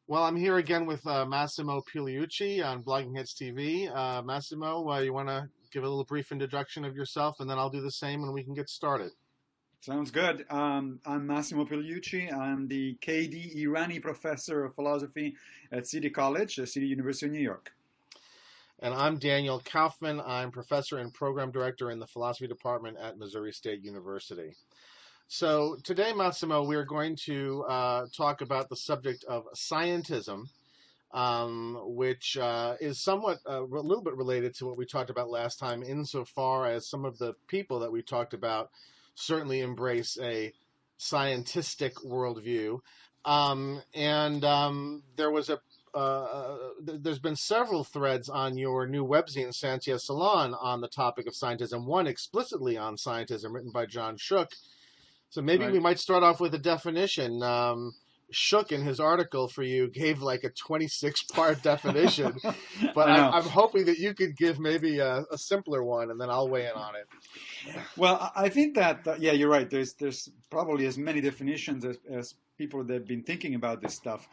Well, I'm here again with Massimo Pigliucci on Blogging Heads TV. Massimo, you want to give a little brief introduction of yourself, and then I'll do the same, and we can get started. Sounds good. I'm Massimo Pigliucci. I'm the KD Irani Professor of Philosophy at City College, City University of New York. And I'm Daniel Kaufman. I'm professor and program director in the philosophy department at Missouri State University. So today, Massimo, we're going to talk about the subject of scientism, which is somewhat a little bit related to what we talked about last time, insofar as some of the people that we talked about certainly embrace a scientistic worldview. There was there's been several threads on your new webzine, Santia Salon, on the topic of scientism, one explicitly on scientism, written by John Shook. So maybe Right. we might start off with a definition. Shook in his article for you gave like a 26-part definition, but I know. I'm hoping that you could give maybe a simpler one, and then I'll weigh in on it. Well, I think that yeah, you're right. There's probably as many definitions as people that have been thinking about this stuff,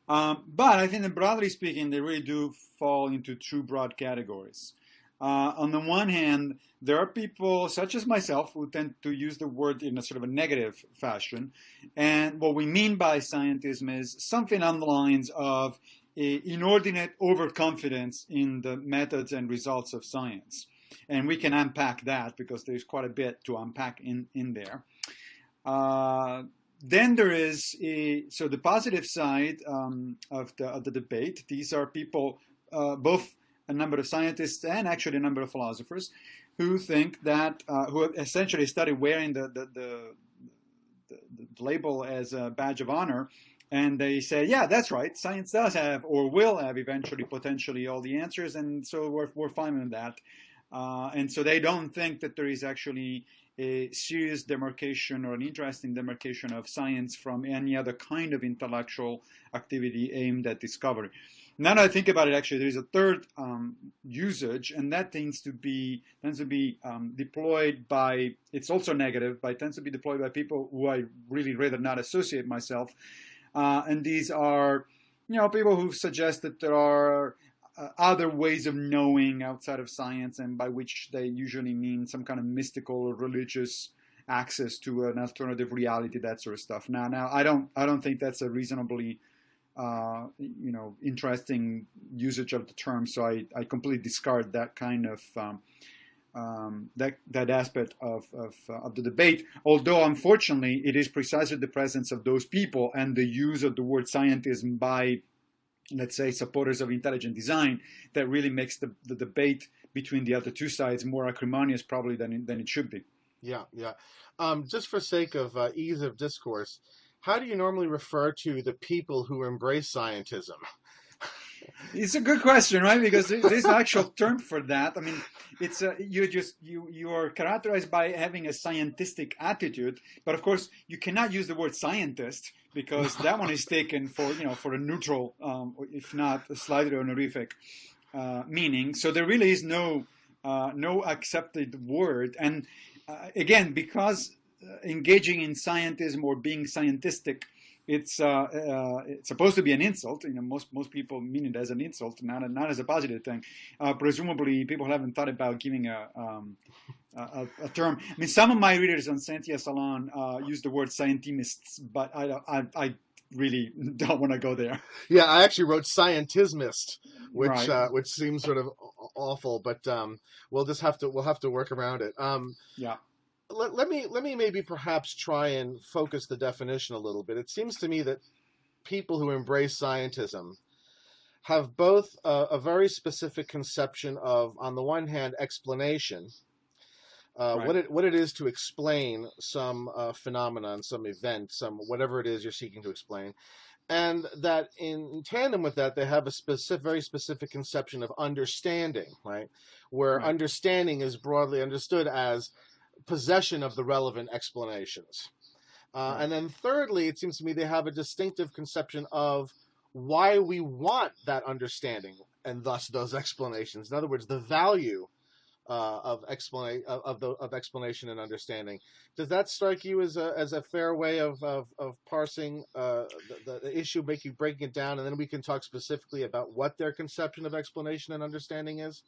but I think that broadly speaking, they really do fall into two broad categories. On the one hand, there are people such as myself who tend to use the word in a sort of a negative fashion, and what we mean by scientism is something on the lines of a inordinate overconfidence in the methods and results of science. And we can unpack that because there's quite a bit to unpack in there. Uh, then there is so the positive side of the debate. These are people, both a number of scientists and actually a number of philosophers, who think that who essentially started wearing the label as a badge of honor, and they say, yeah, that's right, science does have or will have eventually potentially all the answers, and so we're fine with that. And so they don't think that there is actually a serious demarcation or an interesting demarcation of science from any other kind of intellectual activity aimed at discovery. Now that I think about it, actually, there is a third usage, and that tends to be deployed by. It's also negative, but it tends to be deployed by people who I really rather not associate myself. And these are, people who suggest that there are other ways of knowing outside of science, and by which they usually mean some kind of mystical or religious access to an alternative reality, that sort of stuff. Now, I don't think that's a reasonably interesting usage of the term. So I completely discard that kind of that aspect of the debate. Although unfortunately, it is precisely the presence of those people and the use of the word scientism by, let's say, supporters of intelligent design that really makes the debate between the other two sides more acrimonious probably than it should be. Yeah, yeah. Just for sake of ease of discourse, how do you normally refer to the people who embrace scientism? It's a good question, right? Because there's an actual term for that. I mean, it's you are characterized by having a scientific attitude, but of course you cannot use the word scientist because that one is taken for a neutral, if not a slightly honorific meaning. So there really is no accepted word. And again, because engaging in scientism or being scientific, it's supposed to be an insult. Most people mean it as an insult, not as a positive thing. Presumably, people haven't thought about giving a term. I mean, some of my readers on Santia Salon use the word scientimists, but I really don't want to go there. Yeah, I actually wrote scientismist, Right. which seems sort of awful, but we'll have to work around it. Yeah. Let me maybe perhaps try and focus the definition a little bit. It seems to me that people who embrace scientism have both a very specific conception of, on the one hand, explanation, Right. what it is to explain some phenomenon, some event, some whatever it is you're seeking to explain, and that in tandem with that, they have a very specific conception of understanding, right? Where Right. understanding is broadly understood as possession of the relevant explanations. Right. And then thirdly, it seems to me they have a distinctive conception of why we want that understanding and thus those explanations. In other words, the value of explanation and understanding. Does that strike you as a fair way of parsing the issue, breaking it down, and then we can talk specifically about what their conception of explanation and understanding is?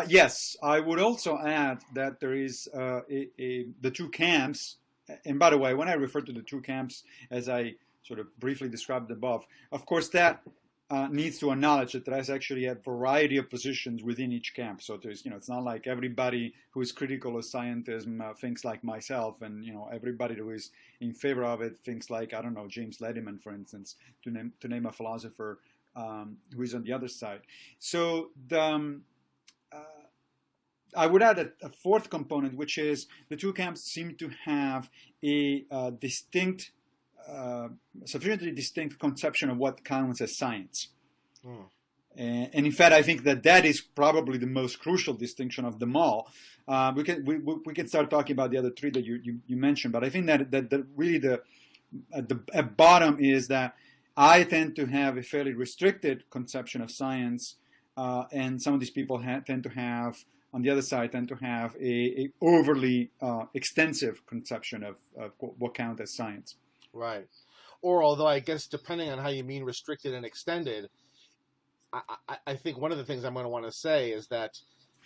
Yes, I would also add that there is the two camps. And by the way, when I refer to the two camps, as I sort of briefly described above, of course that needs to acknowledge that there's actually a variety of positions within each camp. So there's, it's not like everybody who is critical of scientism thinks like myself, and everybody who is in favor of it thinks like, I don't know, James Lediman, for instance, to name a philosopher who is on the other side. So I would add a fourth component, which is the two camps seem to have a sufficiently distinct conception of what counts as science. And in fact, I think that is probably the most crucial distinction of them all. We can start talking about the other three that you mentioned, but I think that really at bottom is that I tend to have a fairly restricted conception of science, and some of these people tend to have, on the other side, a overly extensive conception of what counts as science. Right. Or although I guess depending on how you mean restricted and extended, I think one of the things I'm going to want to say is that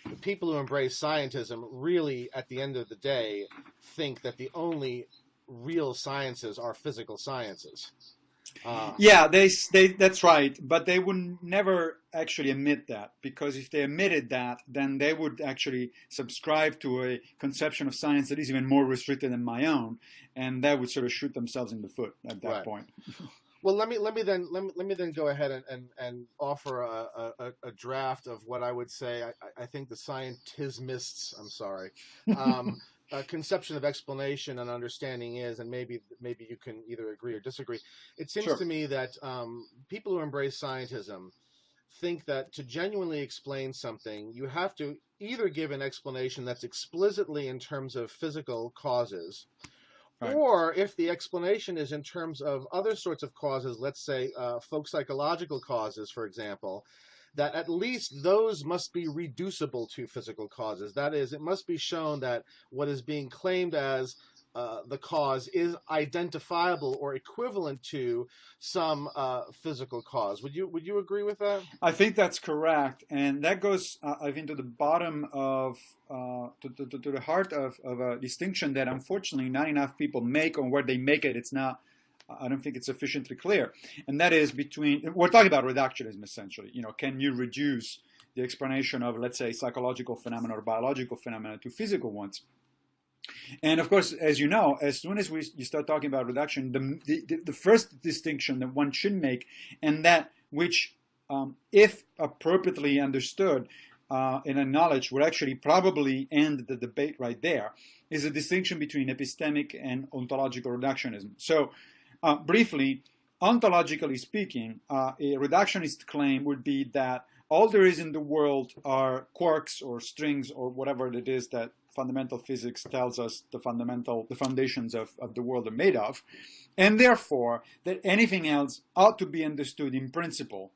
the people who embrace scientism really, at the end of the day, think that the only real sciences are physical sciences. Yeah, that's right, but they would never actually admit that, because if they admitted that, then they would actually subscribe to a conception of science that is even more restricted than my own, and that would sort of shoot themselves in the foot at that point. Well, let me then go ahead and offer a draft of what I would say I think the scientismists, conception of explanation and understanding is, and maybe you can either agree or disagree. It seems to me that people who embrace scientism think that to genuinely explain something, you have to either give an explanation that's explicitly in terms of physical causes, right, or if the explanation is in terms of other sorts of causes, let's say folk psychological causes, for example, that at least those must be reducible to physical causes. That is, it must be shown that what is being claimed as the cause is identifiable or equivalent to some physical cause. Would you agree with that? I think that's correct, and that goes, I think, to the bottom of to the heart of a distinction that unfortunately not enough people make, or where they make it, it's not. I don't think it's sufficiently clear, and that is between. We're talking about reductionism essentially. Can you reduce the explanation of, let's say, psychological phenomena or biological phenomena to physical ones? And of course, as you know, as soon as you start talking about reduction, the first distinction that one should make, and that which, if appropriately understood and acknowledged, would actually probably end the debate right there, is a distinction between epistemic and ontological reductionism. So, briefly, ontologically speaking, a reductionist claim would be that all there is in the world are quarks or strings or whatever it is that fundamental physics tells us the foundations of the world are made of, and therefore that anything else ought to be understood in principle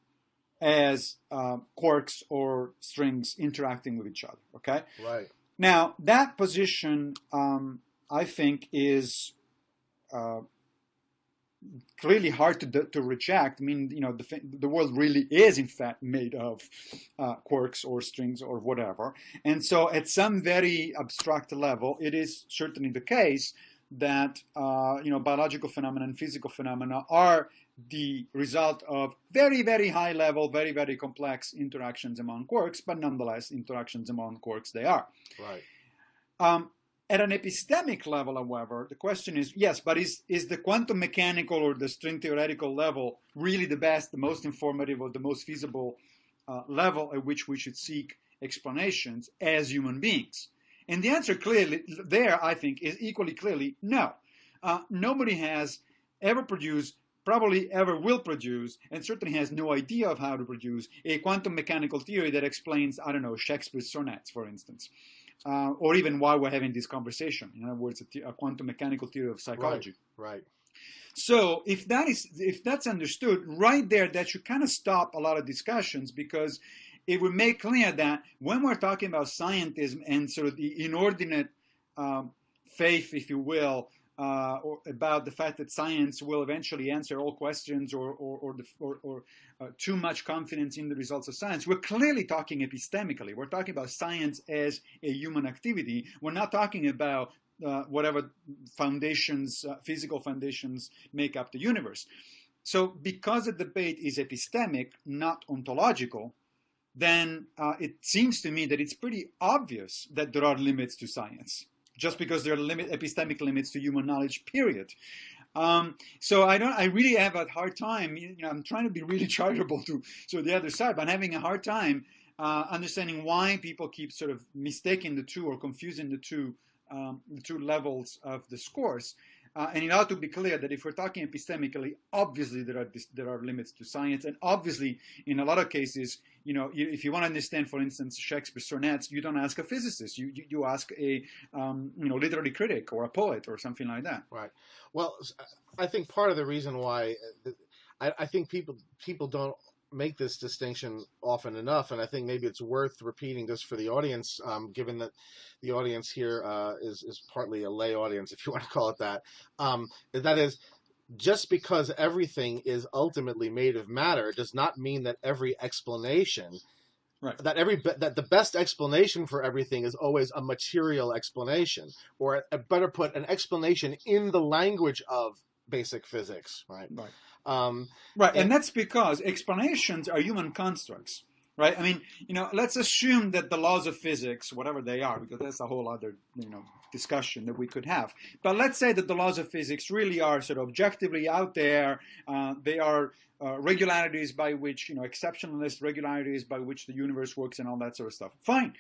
as quarks or strings interacting with each other. Okay. Right. Now that position, I think, is clearly hard to reject. I mean, the world really is in fact made of quarks or strings or whatever, and so at some very abstract level, it is certainly the case that biological phenomena and physical phenomena are the result of very, very high level, very, very complex interactions among quarks, but nonetheless interactions among quarks they are. Right. At an epistemic level, however, the question is, yes, but is the quantum mechanical or the string theoretical level really the best, the most informative, or the most feasible level at which we should seek explanations as human beings? And the answer clearly there, I think, is equally clearly no. Nobody has ever produced, probably ever will produce, and certainly has no idea of how to produce a quantum mechanical theory that explains, I don't know, Shakespeare's sonnets, for instance. Or even why we're having this conversation. In other words, a quantum mechanical theory of psychology. Right. So if that's understood right there, that should kind of stop a lot of discussions, because it would make clear that when we're talking about scientism and sort of the inordinate faith, if you will, or about the fact that science will eventually answer all questions, or too much confidence in the results of science, we're clearly talking epistemically. We're talking about science as a human activity. We're not talking about whatever foundations, physical foundations, make up the universe. So because the debate is epistemic, not ontological, then it seems to me that it's pretty obvious that there are limits to science, just because there are epistemic limits to human knowledge, period. So I really have a hard time, I'm trying to be really charitable to the other side, but I'm having a hard time understanding why people keep sort of mistaking the two or confusing the two levels of discourse. And it ought to be clear that if we're talking epistemically, obviously there are limits to science, and obviously in a lot of cases, if you want to understand, for instance, Shakespeare's sonnets, you don't ask a physicist, you ask a literary critic or a poet or something like that. Right. Well, I think part of the reason why I think people don't make this distinction often enough, and I think maybe it's worth repeating just for the audience, given that the audience here is partly a lay audience, if you want to call it that. That is, just because everything is ultimately made of matter does not mean that every explanation, right, that the best explanation for everything is always a material explanation, or better put, an explanation in the language of basic physics, right? Right. Right, and that's because explanations are human constructs, right? I mean, let's assume that the laws of physics, whatever they are, because that's a whole other, discussion that we could have. But let's say that the laws of physics really are sort of objectively out there. They are regularities by which, exceptionalist regularities by which the universe works and all that sort of stuff. Fine.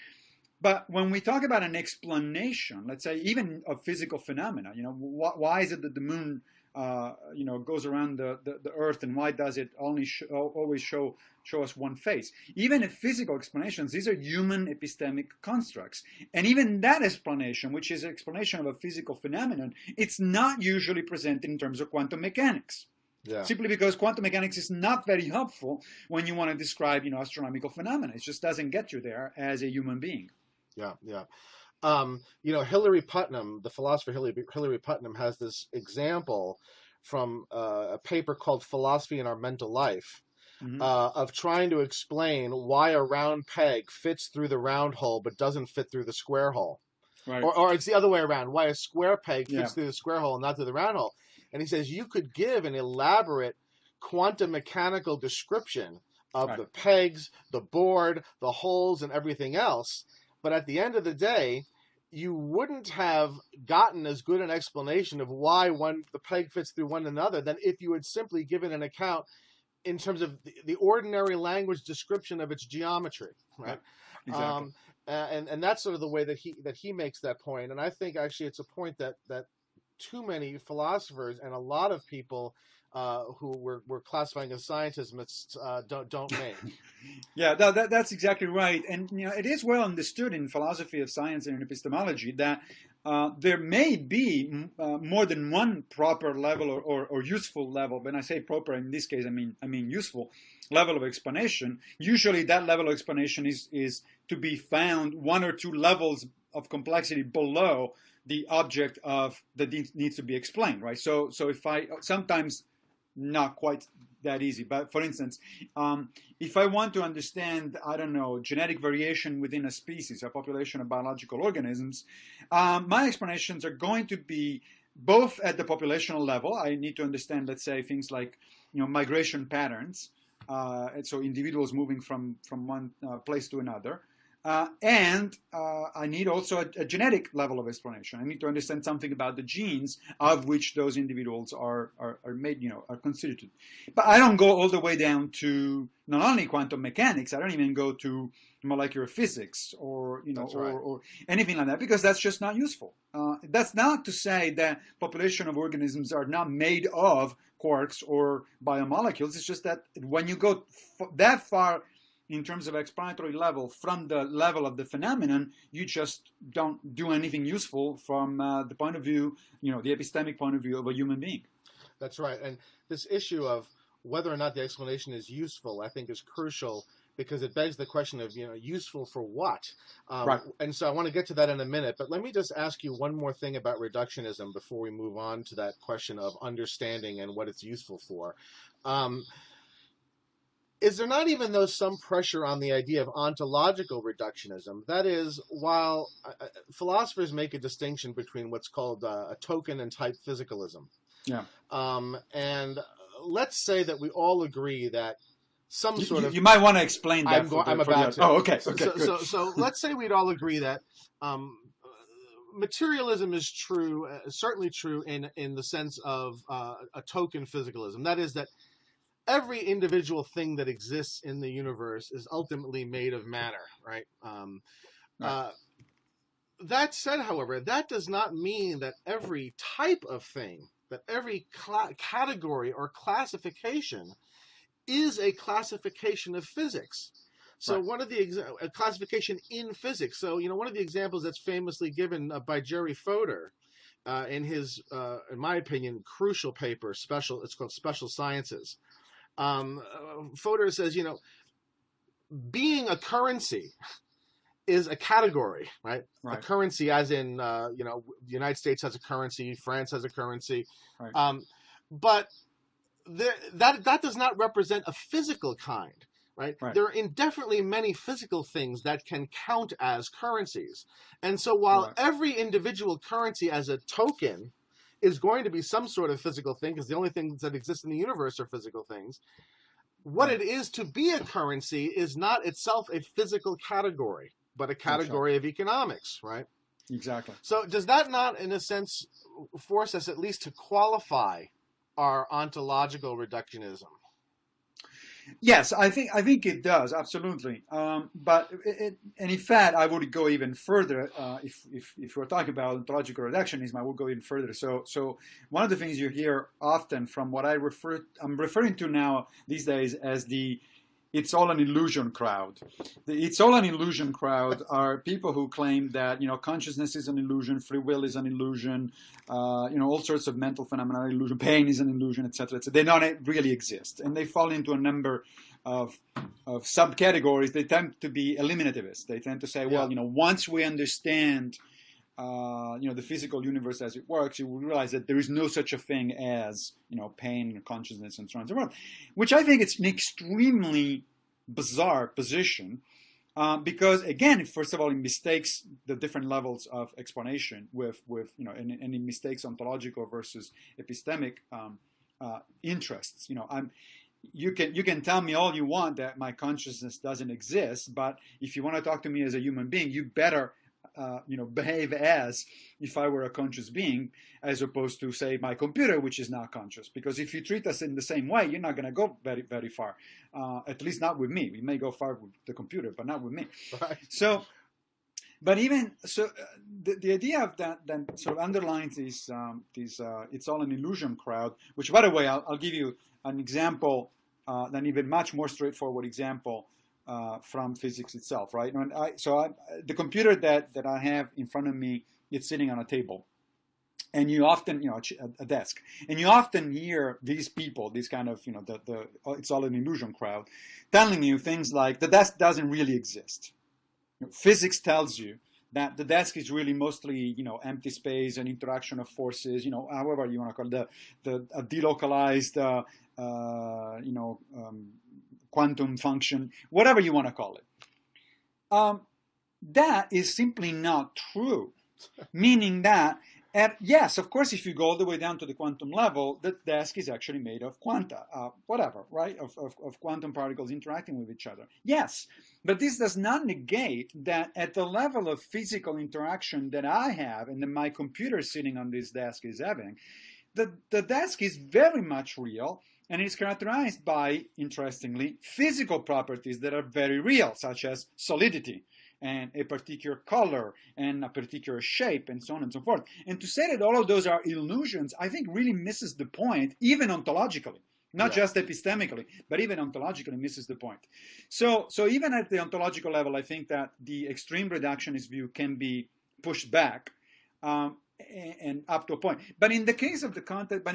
But when we talk about an explanation, let's say even of physical phenomena, why is it that the moon goes around the Earth, and why does it only always show us one face? Even in physical explanations, these are human epistemic constructs. And even that explanation, which is an explanation of a physical phenomenon, it's not usually presented in terms of quantum mechanics. Yeah. Simply because quantum mechanics is not very helpful when you want to describe, astronomical phenomena. It just doesn't get you there as a human being. Yeah, yeah. Hilary Putnam, the philosopher Hilary Putnam, has this example from a paper called Philosophy in Our Mental Life, of trying to explain why a round peg fits through the round hole but doesn't fit through the square hole. Right. Or it's the other way around, why a square peg fits through the square hole and not through the round hole. And he says you could give an elaborate quantum mechanical description of the pegs, the board, the holes, and everything else, but at the end of the day, you wouldn't have gotten as good an explanation of why the peg fits through one another than if you had simply given an account in terms of the ordinary language description of its geometry, right? Exactly. And that's sort of the way that he makes that point. And I think actually it's a point that too many philosophers and a lot of people who we're classifying as scientists don't make. Yeah, that's exactly right. And it is well understood in philosophy of science and in epistemology that there may be more than one proper level or useful level. When I say proper in this case, I mean useful level of explanation. Usually that level of explanation is to be found one or two levels of complexity below the object that needs to be explained, right? So if I sometimes not quite that easy, but for instance, if I want to understand, I don't know, genetic variation within a species, a population of biological organisms, my explanations are going to be both at the populational level. I need to understand, let's say, things like migration patterns, and so individuals moving from one place to another. And I need also a genetic level of explanation. I need to understand something about the genes of which those individuals are made, are constituted. But I don't go all the way down to not only quantum mechanics. I don't even go to molecular physics or or anything like that, because that's just not useful. That's not to say that population of organisms are not made of quarks or biomolecules. It's just that when you go that far in terms of explanatory level from the level of the phenomenon, you just don't do anything useful from the point of view, the epistemic point of view of a human being. That's right. And this issue of whether or not the explanation is useful, I think, is crucial because it begs the question of, useful for what? Right. And so I want to get to that in a minute, but let me just ask you one more thing about reductionism before we move on to that question of understanding and what it's useful for. Is there not, even though, some pressure on the idea of ontological reductionism? That is, while philosophers make a distinction between what's called a token and type physicalism. Yeah. And let's say that we all agree that some sort of... You might want to explain that. I'm about to. Oh, okay. So let's say we'd all agree that materialism is true, certainly true in the sense of a token physicalism. That is, that every individual thing that exists in the universe is ultimately made of matter, right? Right. That said, however, that does not mean that every type of thing, that every category or classification is a classification of physics. So Right. one of the a classification in physics. So one of the examples that's famously given by Jerry Fodor in his, in my opinion, crucial paper, it's called Special Sciences. Fodor says, being a currency is a category, right? Right. A currency, as in, the United States has a currency, France has a currency, Right. but that does not represent a physical kind, right? Right. There are indefinitely many physical things that can count as currencies. And so while Right. every individual currency as a token is going to be some sort of physical thing, because the only things that exist in the universe are physical things, what Right. it is to be a currency is not itself a physical category, but a category of economics, right? Exactly. So does that not, in a sense, force us at least to qualify our ontological reductionism? Yes, I think it does, absolutely. But and in fact, I would go even further. If we're talking about ontological reductionism, I would go even further. So one of the things you hear often from what I'm referring to now these days as the "it's all an illusion" crowd. The "it's all an illusion" crowd are people who claim that consciousness is an illusion, free will is an illusion, all sorts of mental phenomena are illusion, pain is an illusion, etc. They don't really exist, and they fall into a number of subcategories. They tend to be eliminativists. They tend to say, well, once we understand the physical universe as it works, you will realize that there is no such a thing as pain, consciousness, and so on and so forth. Which I think it's an extremely bizarre position, because again, first of all, it mistakes the different levels of explanation with and it mistakes ontological versus epistemic interests. You can tell me all you want that my consciousness doesn't exist, but if you want to talk to me as a human being, you better behave as if I were a conscious being, as opposed to, say, my computer, which is not conscious. Because if you treat us in the same way, you're not going to go very, very far. At least not with me. We may go far with the computer, but not with me. Right. So, but even so, the idea of that sort of underlines these "it's all an illusion" crowd. Which, by the way, I'll give you an example, an even much more straightforward example. From physics itself, right? The computer that I have in front of me, it's sitting on a table, and you often, a desk, and you often hear these people, these kind of, the "it's all an illusion" crowd, telling you things like the desk doesn't really exist. Physics tells you that the desk is really mostly, empty space and interaction of forces, however you want to call it, a delocalized, quantum function, whatever you want to call it. That is simply not true. Meaning that, yes, of course, if you go all the way down to the quantum level, the desk is actually made of quanta, whatever, right? Of quantum particles interacting with each other. Yes, but this does not negate that at the level of physical interaction that I have and that my computer sitting on this desk is having, the desk is very much real. And it's characterized by, interestingly, physical properties that are very real, such as solidity and a particular color and a particular shape and so on and so forth. And to say that all of those are illusions, I think really misses the point, even ontologically. Not just epistemically, but even ontologically misses the point. So even at the ontological level, I think that the extreme reductionist view can be pushed back. And up to a point, but in the case of the context,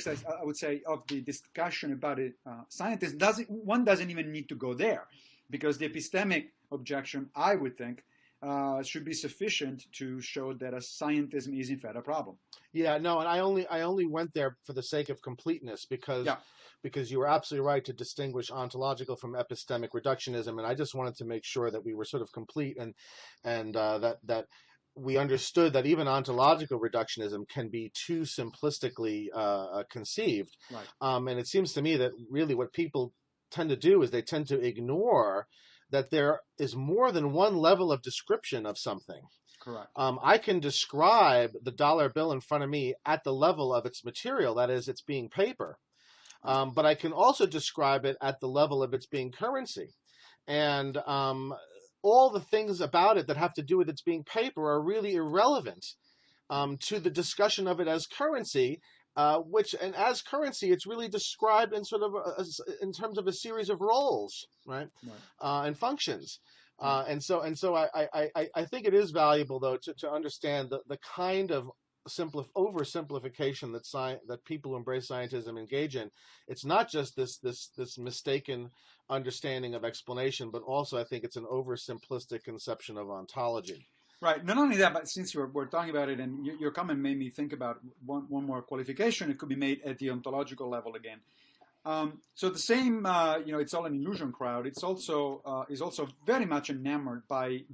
I would say, of the discussion about it, scientists one doesn't even need to go there, because the epistemic objection, I would think, should be sufficient to show that a scientism is in fact a problem. Yeah, no, and I only went there for the sake of completeness Yeah. because you were absolutely right to distinguish ontological from epistemic reductionism, and I just wanted to make sure that we were sort of complete and that we understood that even ontological reductionism can be too simplistically conceived. Right. And it seems to me that really what people tend to do is they tend to ignore that there is more than one level of description of something. Correct. I can describe the dollar bill in front of me at the level of its material, that is, its being paper. But I can also describe it at the level of its being currency. And all the things about it that have to do with its being paper are really irrelevant to the discussion of it as currency, and as currency, it's really described in sort of in terms of a series of roles, right? And functions. And so I think it is valuable, though, to understand the kind of oversimplification that people who embrace scientism engage in. It's not just this mistaken understanding of explanation, but also I think it's an oversimplistic conception of ontology. Right. Not only that, but since we're talking about it, and your comment made me think about one more qualification. It could be made at the ontological level again. So the same, it's all an illusion crowd. It's also is also very much enamored by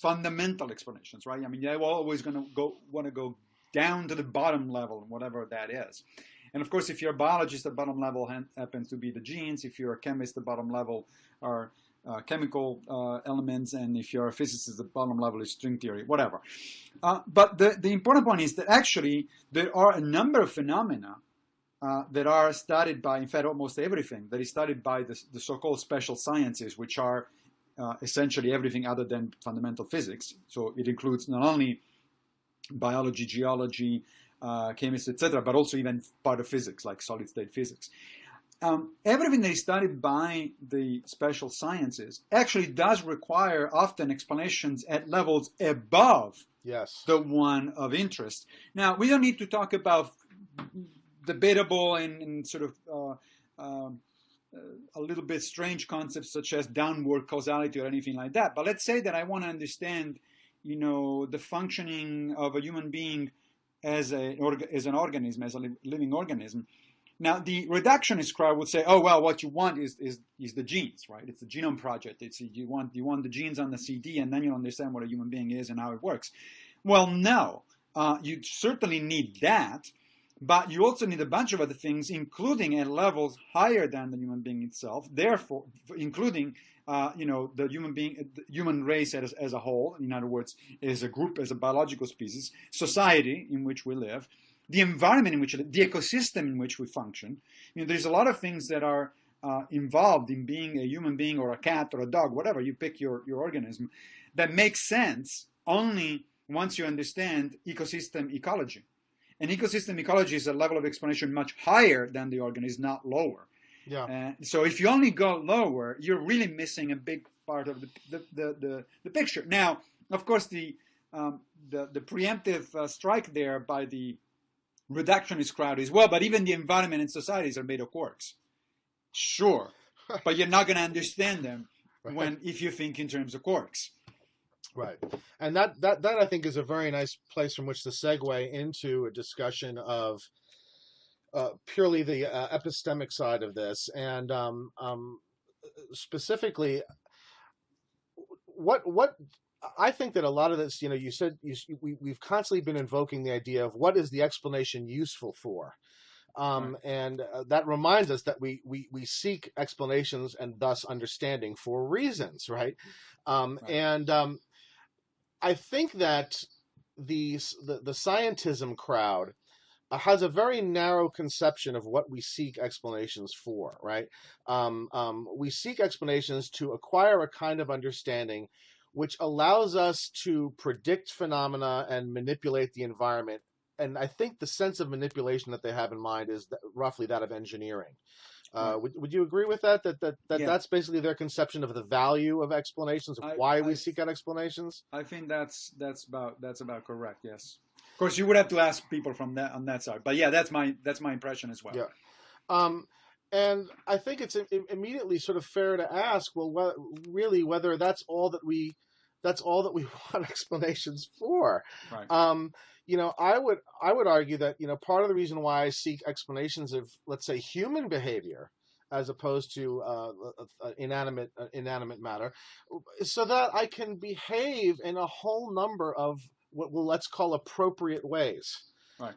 fundamental explanations, right? I mean, they're always going to want to go down to the bottom level, whatever that is. And of course, if you're a biologist, the bottom level happens to be the genes. If you're a chemist, the bottom level are chemical elements, and if you're a physicist, the bottom level is string theory, whatever. But the important point is that actually there are a number of phenomena that are studied by, in fact, almost everything that is studied by the so-called special sciences, which are essentially everything other than fundamental physics. So it includes not only biology, geology, chemistry, etc., but also even part of physics, like solid-state physics. Everything that is studied by the special sciences actually does require often explanations at levels above the one of interest. Now, we don't need to talk about debatable and sort of a little bit strange concepts such as downward causality or anything like that. But let's say that I want to understand, the functioning of a human being as an organism, as a living organism. Now, the reductionist crowd would say, "Oh well, what you want is the genes, right? It's the genome project. It's you want the genes on the CD, and then you'll understand what a human being is and how it works." Well, no, you certainly need that, but you also need a bunch of other things, including at levels higher than the human being itself. Therefore, including the human race as a whole. In other words, as a group, as a biological species, society in which we live. The environment in which, the ecosystem in which we function. There's a lot of things that are involved in being a human being or a cat or a dog, whatever you pick your organism, that makes sense only once you understand ecosystem ecology. And ecosystem ecology is a level of explanation much higher than the organism, not lower. Yeah. So if you only go lower, you're really missing a big part of the picture. Now, of course, the preemptive strike there by the reductionist crowd is, well, but even the environment and societies are made of quarks. Sure, but you're not going to understand them if you think in terms of quarks. Right. And that I think is a very nice place from which to segue into a discussion of purely the epistemic side of this, and specifically what I think that a lot of this, you said we've constantly been invoking the idea of what is the explanation useful for, and that reminds us that we seek explanations and thus understanding for reasons, right? And I think that the scientism crowd has a very narrow conception of what we seek explanations for, right? We seek explanations to acquire a kind of understanding which allows us to predict phenomena and manipulate the environment. And I think the sense of manipulation that they have in mind is roughly that of engineering. Would you agree with that? That's basically their conception of the value of explanations, of why we seek out explanations? I think that's about correct. Yes. Of course, you would have to ask people on that side, but yeah, that's my impression as well. Yeah. And I think it's immediately sort of fair to ask, well, really, whether that's all that we want explanations for. Right. Um, I would argue that part of the reason why I seek explanations of, let's say, human behavior as opposed to inanimate matter, is so that I can behave in a whole number of what let's call appropriate ways. Right.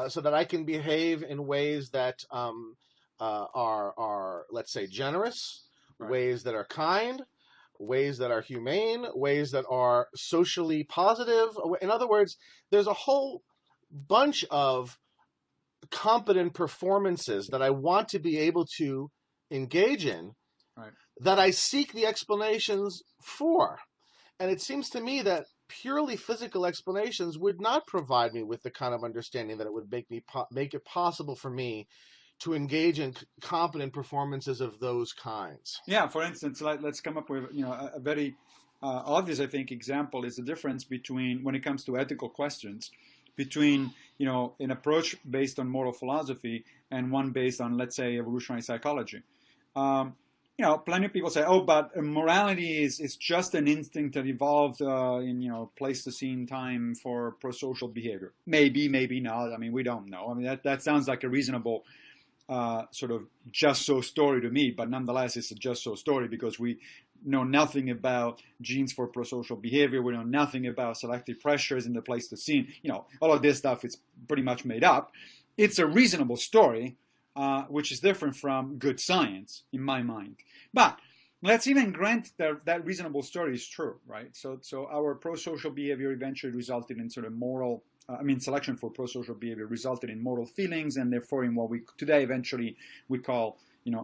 So that I can behave in ways that are, let's say, generous, Right. ways that are kind, ways that are humane, ways that are socially positive. In other words, there's a whole bunch of competent performances that I want to be able to engage in, Right. that I seek the explanations for. And it seems to me that purely physical explanations would not provide me with the kind of understanding that it would make it possible for me to engage in competent performances of those kinds. Yeah. For instance, let's come up with a very obvious, I think, example is the difference between, when it comes to ethical questions, between an approach based on moral philosophy and one based on, let's say, evolutionary psychology. Plenty of people say, oh, but morality is just an instinct that evolved in Pleistocene time for pro-social behavior. Maybe, maybe not. I mean, we don't know. I mean, that sounds like a reasonable sort of just so story to me, but nonetheless, it's a just so story because we know nothing about genes for prosocial behavior. We know nothing about selective pressures in the Pleistocene. All of this stuff is pretty much made up. It's a reasonable story, which is different from good science in my mind. But let's even grant that reasonable story is true, right? So our prosocial behavior eventually resulted in sort of moral. Selection for prosocial behavior resulted in moral feelings, and therefore in what we today eventually we call,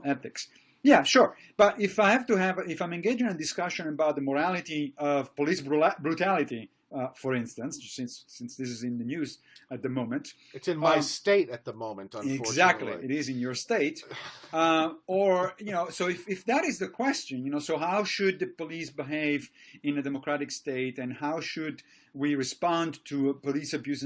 ethics. Yeah, sure. But if I'm engaging in a discussion about the morality of police brutality, for instance, since this is in the news at the moment, it's in my state at the moment. Unfortunately, exactly, it is in your state. So if that is the question, so how should the police behave in a democratic state, and how should we respond to police abuse?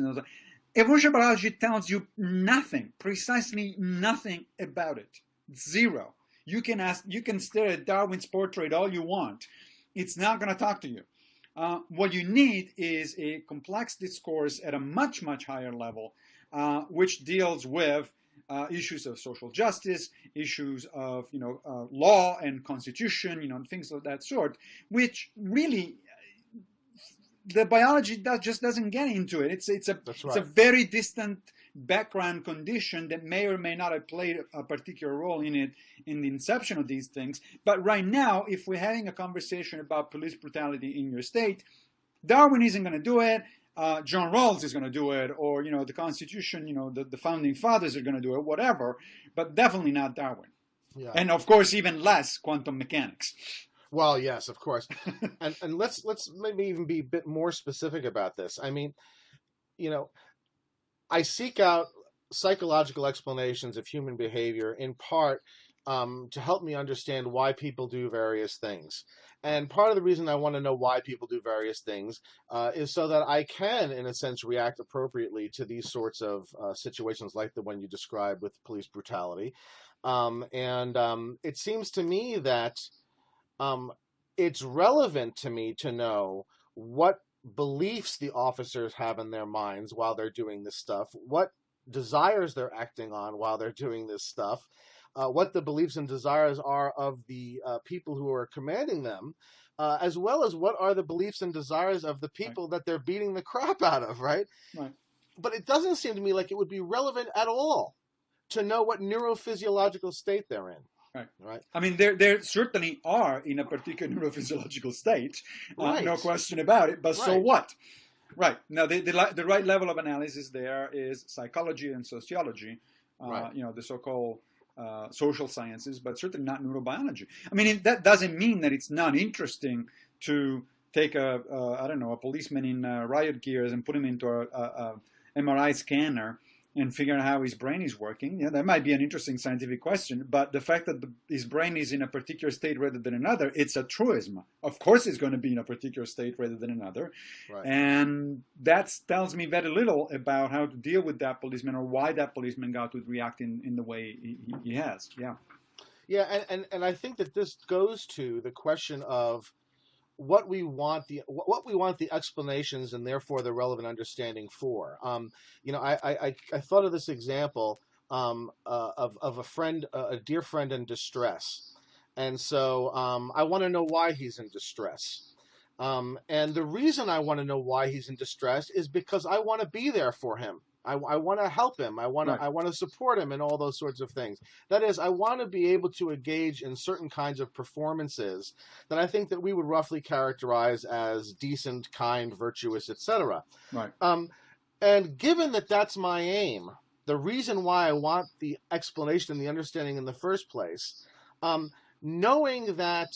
Evolutionary biology tells you nothing, precisely nothing about it. Zero. You can stare at Darwin's portrait all you want. It's not going to talk to you. What you need is a complex discourse at a much, much higher level, which deals with issues of social justice, issues of law and constitution, things of that sort, which really the biology just doesn't get into it. It's a very distant background condition that may or may not have played a particular role in it in the inception of these things. But right now, if we're having a conversation about police brutality in your state, Darwin isn't going to do it. John Rawls is going to do it, or the Constitution, the founding fathers are going to do it, whatever. But definitely not Darwin. Yeah. And of course, even less quantum mechanics. Well, yes, of course. and let's maybe even be a bit more specific about this. I mean, I seek out psychological explanations of human behavior in part to help me understand why people do various things. And part of the reason I want to know why people do various things is so that I can, in a sense, react appropriately to these sorts of situations like the one you described with police brutality. It seems to me that it's relevant to me to know what beliefs the officers have in their minds while they're doing this stuff, what desires they're acting on while they're doing this stuff, what the beliefs and desires are of the people who are commanding them, as well as what are the beliefs and desires of the people that they're beating the crap out of, right? But it doesn't seem to me like it would be relevant at all to know what neurophysiological state they're in. Right. I mean, there certainly are in a particular neurophysiological state, no question about it. But so what? Right. Now, the right level of analysis there is psychology and sociology, the so-called social sciences, but certainly not neurobiology. I mean, that doesn't mean that it's not interesting to take a policeman in riot gears and put him into a MRI scanner and figure out how his brain is working. Yeah, that might be an interesting scientific question, but the fact that his brain is in a particular state rather than another, it's a truism. Of course it's going to be in a particular state rather than another. Right. And that tells me very little about how to deal with that policeman or why that policeman got to react in the way he has. Yeah. Yeah, and I think that this goes to the question of what we want the explanations and therefore the relevant understanding for. I thought of this example of a friend, a dear friend in distress, and so I want to know why he's in distress. And the reason I want to know why he's in distress is because I want to be there for him. I want to help him. I want to support him and all those sorts of things. That is, I want to be able to engage in certain kinds of performances that I think that we would roughly characterize as decent, kind, virtuous, etc. Right. And given that that's my aim, the reason why I want the explanation and the understanding in the first place, knowing that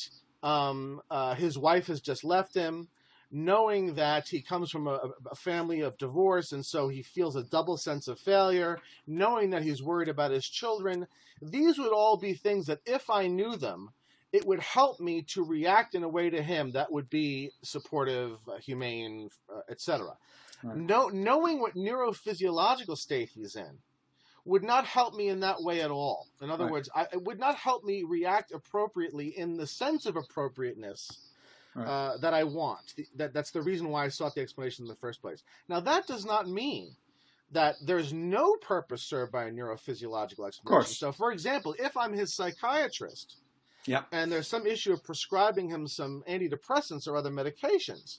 his wife has just left him, knowing that he comes from a family of divorce and so he feels a double sense of failure, knowing that he's worried about his children, these would all be things that if I knew them, it would help me to react in a way to him that would be supportive, humane, etc. Right. Knowing what neurophysiological state he's in would not help me in that way at all. In other words, it would not help me react appropriately in the sense of appropriateness that I want. That's the reason why I sought the explanation in the first place. Now, that does not mean that there's no purpose served by a neurophysiological explanation. Of course. So, for example, if I'm his psychiatrist, and there's some issue of prescribing him some antidepressants or other medications,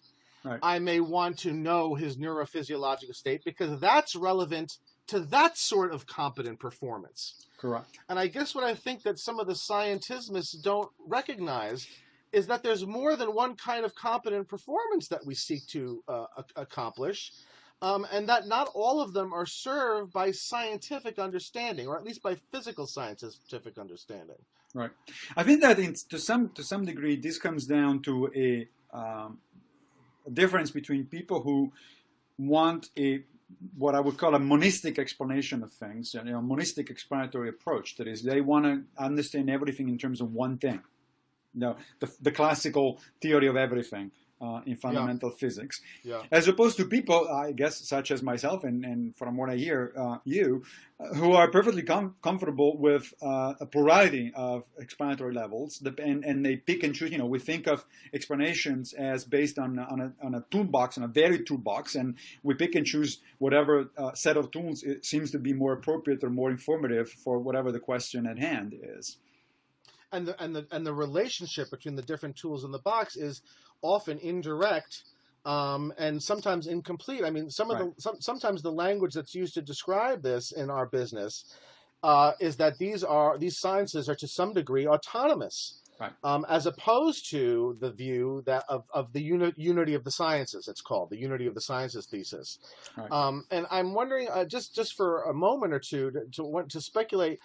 I may want to know his neurophysiological state because that's relevant to that sort of competent performance. Correct. And I guess what I think that some of the scientismists don't recognize is that there's more than one kind of competent performance that we seek to accomplish, and that not all of them are served by scientific understanding, or at least by physical scientific understanding. Right. I think that to some degree, this comes down to a difference between people who want what I would call a monistic explanation of things, monistic explanatory approach. That is, they want to understand everything in terms of one thing. The classical theory of everything in fundamental physics, as opposed to people, I guess, such as myself and from what I hear, you, who are perfectly comfortable with a plurality of explanatory levels, and they pick and choose. We think of explanations as based on a toolbox, on a varied toolbox, and we pick and choose whatever set of tools it seems to be more appropriate or more informative for whatever the question at hand is. And the relationship between the different tools in the box is often indirect and sometimes incomplete. I mean, sometimes the language that's used to describe this in our business is that these sciences are to some degree autonomous, as opposed to the view that of the unity of the sciences. It's called the unity of the sciences thesis. And I'm wondering, just for a moment or two, to speculate.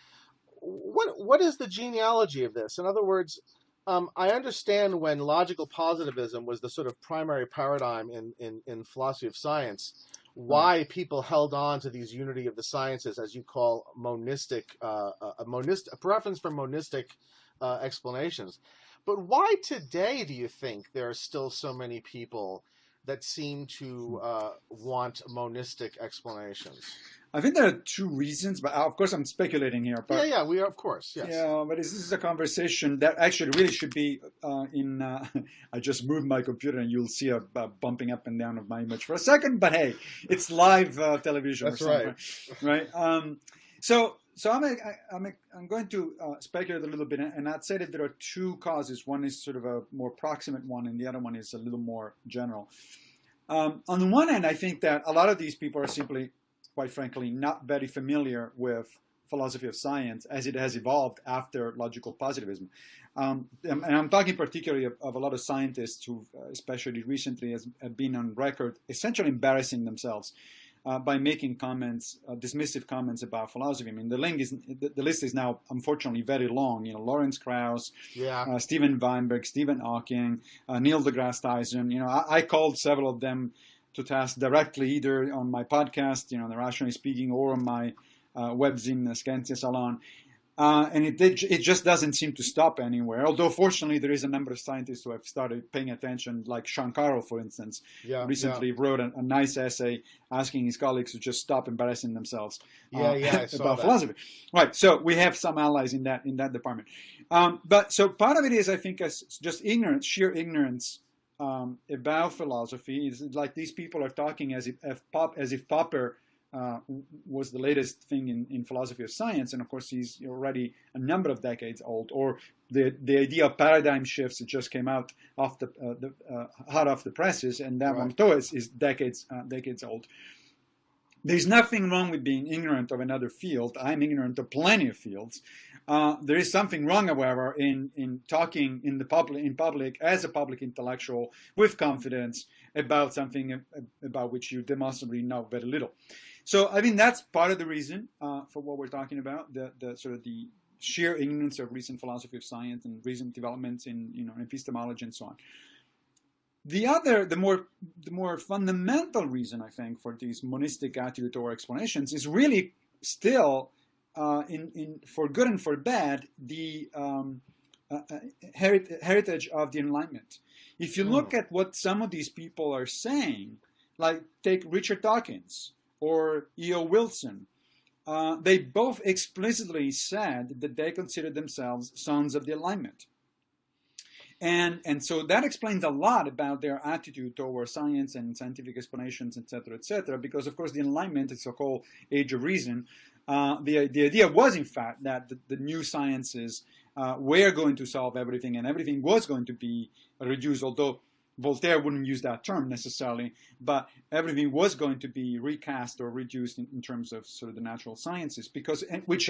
What is the genealogy of this? In other words, I understand when logical positivism was the sort of primary paradigm in philosophy of science, why people held on to these unity of the sciences, as you call monistic, a preference for monistic explanations. But why today do you think there are still so many people that seem to want monistic explanations? I think there are two reasons, but of course I'm speculating here. But we are, of course, yes. Yeah, but this is a conversation that actually really should be I just moved my computer and you'll see a bumping up and down of my image for a second, but hey, it's live television. That's or something, right? So I'm going to speculate a little bit, and I'd say that there are two causes. One is sort of a more proximate one, and the other one is a little more general. On the one hand, I think that a lot of these people are simply, quite frankly, not very familiar with philosophy of science as it has evolved after logical positivism. And I'm talking particularly of a lot of scientists who, especially recently, have been on record essentially embarrassing themselves by making comments, dismissive comments about philosophy. I mean, the list is now, unfortunately, very long. Lawrence Krauss, Steven Weinberg, Stephen Hawking, Neil deGrasse Tyson. I called several of them to task directly, either on my podcast, the Rationally Speaking, or on my webzine, Scientia Salon. And it just doesn't seem to stop anywhere. Although, fortunately, there is a number of scientists who have started paying attention, like Sean Carroll, for instance, recently wrote a nice essay asking his colleagues to just stop embarrassing themselves I saw about that. philosophy. Right. So we have some allies in that department. But so part of it is, I think, just ignorance, sheer ignorance about philosophy. It's like these people are talking as if Popper was the latest thing in philosophy of science, and of course he's already a number of decades old. Or the idea of paradigm shifts that just came out off hot off the presses, and that one too is decades old. There's nothing wrong with being ignorant of another field. I'm ignorant of plenty of fields. There is something wrong, however, in talking in public as a public intellectual with confidence about something about which you demonstrably know very little. So I mean that's part of the reason for what we're talking about, the sort of the sheer ignorance of recent philosophy of science and recent developments in epistemology and so on. The more fundamental reason, I think, for this monistic attitude toward explanations is really still, for good and for bad, the heritage of the Enlightenment. If you look at what some of these people are saying, like take Richard Dawkins or E.O. Wilson, they both explicitly said that they considered themselves sons of the Enlightenment. And so that explains a lot about their attitude toward science and scientific explanations, etc., because, of course, the Enlightenment, the so-called Age of Reason, the idea was, in fact, that the new sciences were going to solve everything, and everything was going to be reduced, although Voltaire wouldn't use that term necessarily, but everything was going to be recast or reduced in terms of sort of the natural sciences, which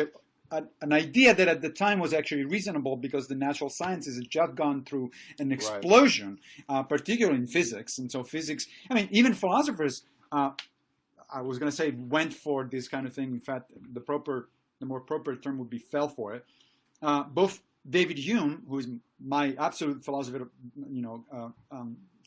an idea that at the time was actually reasonable because the natural sciences had just gone through an explosion, particularly in physics. And so physics, I mean, even philosophers, I was going to say, went for this kind of thing. In fact, the more proper term would be fell for it. Both David Hume, who is my absolute philosopher,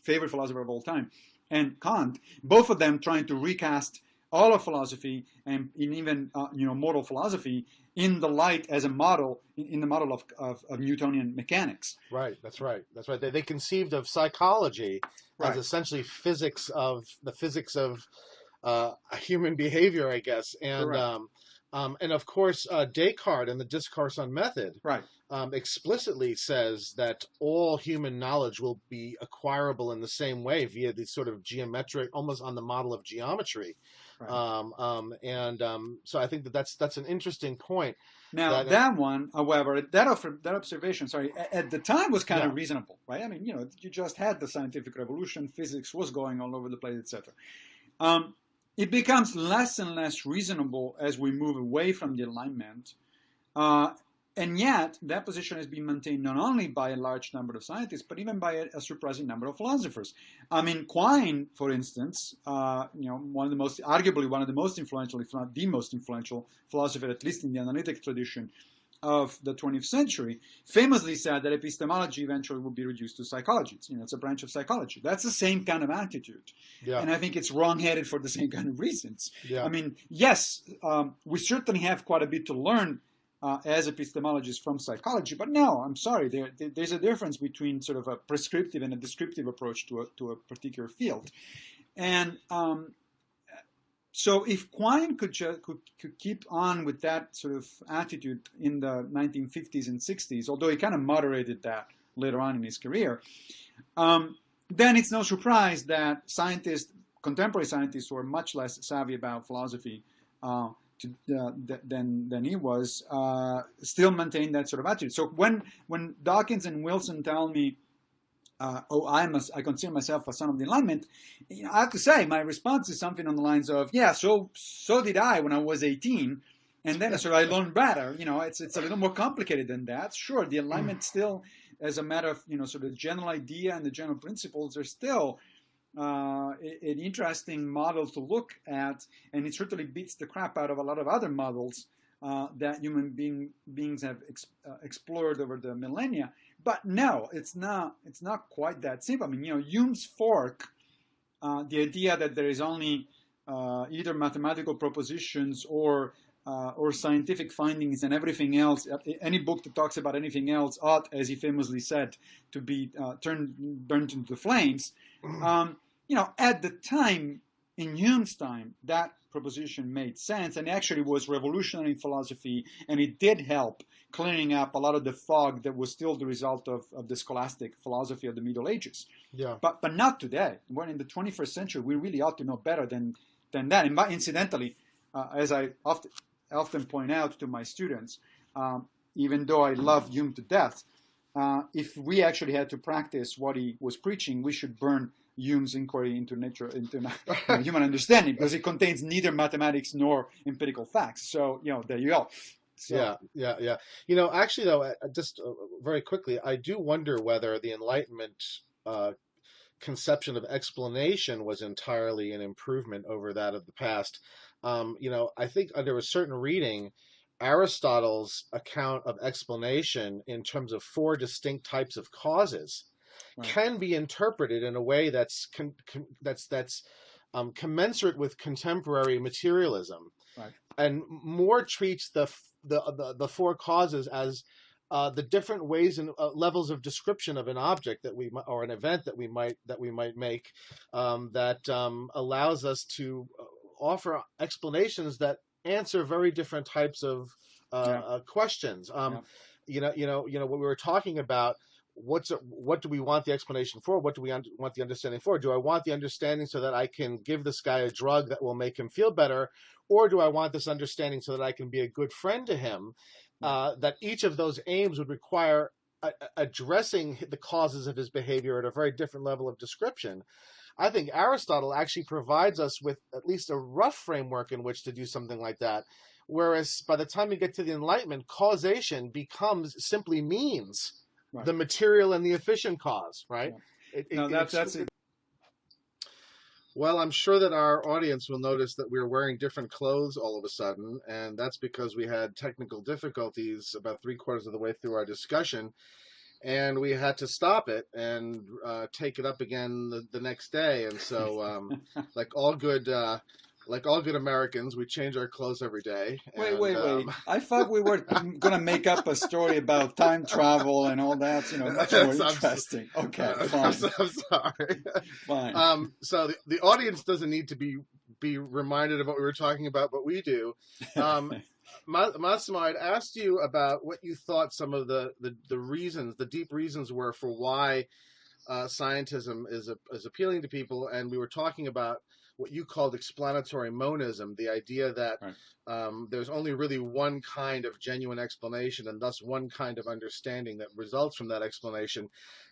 favorite philosopher of all time, and Kant, both of them trying to recast all of philosophy and even moral philosophy in the light as a model, in the model of Newtonian mechanics. Right, that's right. They conceived of psychology as essentially physics of human behavior, I guess, and of course Descartes in the Discourse on Method explicitly says that all human knowledge will be acquirable in the same way via these sort of geometric, almost on the model of geometry. So I think that's an interesting point. Now that one, however, that observation, at the time was kind of reasonable, right? I mean, you just had the scientific revolution, physics was going all over the place, etc. It becomes less and less reasonable as we move away from the Enlightenment. And yet, that position has been maintained not only by a large number of scientists, but even by a surprising number of philosophers. I mean, Quine, for instance, arguably one of the most influential, if not the most influential philosopher, at least in the analytic tradition of the 20th century, famously said that epistemology eventually would be reduced to psychology. It's a branch of psychology. That's the same kind of attitude. And I think it's wrong-headed for the same kind of reasons. I mean, yes, we certainly have quite a bit to learn as epistemologists from psychology, but no, I'm sorry, there's a difference between sort of a prescriptive and a descriptive approach to a particular field. And so if Quine could keep on with that sort of attitude in the 1950s and 60s, although he kind of moderated that later on in his career, then it's no surprise that contemporary scientists who are much less savvy about philosophy than he was, still maintain that sort of attitude. So when Dawkins and Wilson tell me, I consider myself a son of the Enlightenment, I have to say my response is something on the lines of, so did I when I was 18, and then I learned better. It's a little more complicated than that. Sure, the Enlightenment still, as a matter of sort of the general idea and the general principles, are still an interesting model to look at, and it certainly beats the crap out of a lot of other models that human beings have explored over the millennia. But no, it's not quite that simple. I mean, Hume's fork the idea that there is only either mathematical propositions or scientific findings, and everything else, any book that talks about anything else ought, as he famously said, to be burnt into the flames. At the time, in Hume's time, that proposition made sense and actually was revolutionary in philosophy, and it did help clearing up a lot of the fog that was still the result of the scholastic philosophy of the Middle Ages. Yeah. But not today. We're in the 21st century. We really ought to know better than that. And incidentally, as I often point out to my students, even though I love Hume to death, if we actually had to practice what he was preaching, we should burn Hume's inquiry into nature, into human understanding, because it contains neither mathematics nor empirical facts. So, there you go. So, yeah. Actually, though, just very quickly, I do wonder whether the Enlightenment conception of explanation was entirely an improvement over that of the past. I think under a certain reading, Aristotle's account of explanation in terms of four distinct types of causes can be interpreted in a way that's commensurate with contemporary materialism, and more treats the four causes as the different ways and levels of description of an object or an event that we might make, that allows us to offer explanations that answer very different types of questions. What we were talking about. What do we want the explanation for? What do we want the understanding for? Do I want the understanding so that I can give this guy a drug that will make him feel better? Or do I want this understanding so that I can be a good friend to him? That each of those aims would require addressing the causes of his behavior at a very different level of description. I think Aristotle actually provides us with at least a rough framework in which to do something like that. Whereas by the time you get to the Enlightenment, causation becomes simply means. The material and the efficient cause, right? That's it. Well, I'm sure that our audience will notice that we're wearing different clothes all of a sudden, and that's because we had technical difficulties about 3/4 of the way through our discussion, and we had to stop it and take it up again the next day. And so, like all good Americans, we change our clothes every day. Wait. I thought we were going to make up a story about time travel and all that, much more interesting. Okay, fine. I'm sorry. Fine. So the audience doesn't need to be reminded of what we were talking about, but we do. Massimo, I'd asked you about what you thought some of the reasons, the deep reasons were for why scientism is appealing to people, and we were talking about what you called explanatory monism, the idea that there's only really one kind of genuine explanation and thus one kind of understanding that results from that explanation.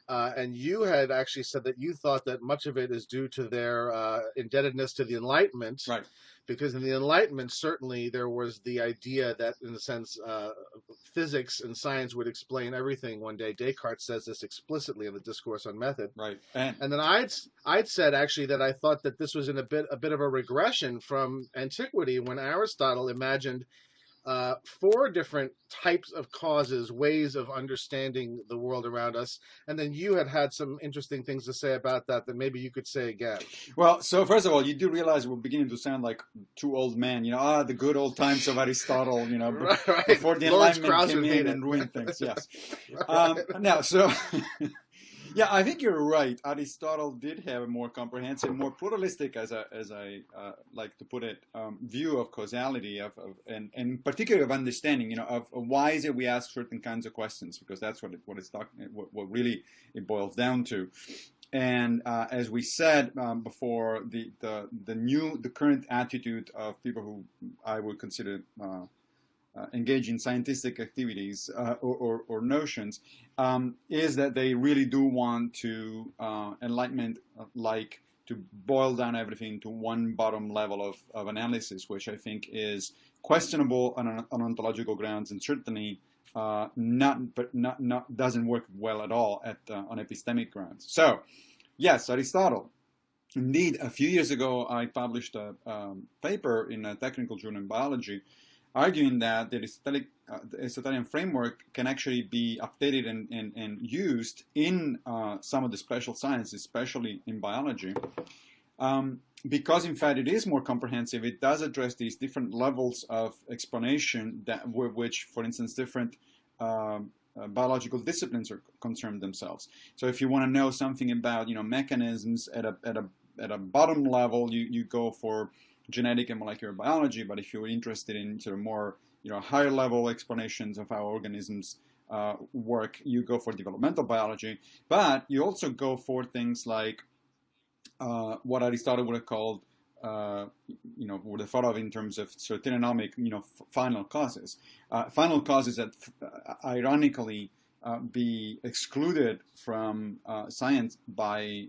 And you had actually said that you thought that much of it is due to their indebtedness to the Enlightenment. Right. Because in the Enlightenment, certainly there was the idea that, in a sense, physics and science would explain everything one day. Descartes says this explicitly in the Discourse on Method. Right. And then I'd said actually that I thought that this was in a bit of a regression from antiquity, when Aristotle imagined four different types of causes, ways of understanding the world around us. And then you had some interesting things to say about that maybe you could say again. Well, so first of all, you do realize we're beginning to sound like two old men, the good old times of Aristotle, right. Before the Lawrence Enlightenment Krauss came in and ruined things, yes. Now, so... Yeah, I think you're right. Aristotle did have a more comprehensive, more pluralistic, as I like to put it, view of causality, and particularly of understanding. Of why is it we ask certain kinds of questions, because that's what really it boils down to. And as we said before, the current attitude of people who I would consider engage in scientific activities or notions, is that they really do want to Enlightenment like to boil down everything to one bottom level of analysis, which I think is questionable on ontological grounds, and certainly not doesn't work well at all on epistemic grounds. So, yes, Aristotle. Indeed, a few years ago, I published a paper in a technical journal in biology, arguing that the Aristotelian framework can actually be updated and used in some of the special sciences, especially in biology, Because in fact it is more comprehensive, it does address these different levels of explanation that which, for instance, different biological disciplines are concerned themselves. So if you want to know something about mechanisms at a bottom level, you go for genetic and molecular biology. But if you're interested in sort of more higher level explanations of how organisms work, you go for developmental biology. But you also go for things like what Aristotle would have called, would have thought of in terms of sort of theonomic, final causes. Final causes that ironically be excluded from science by,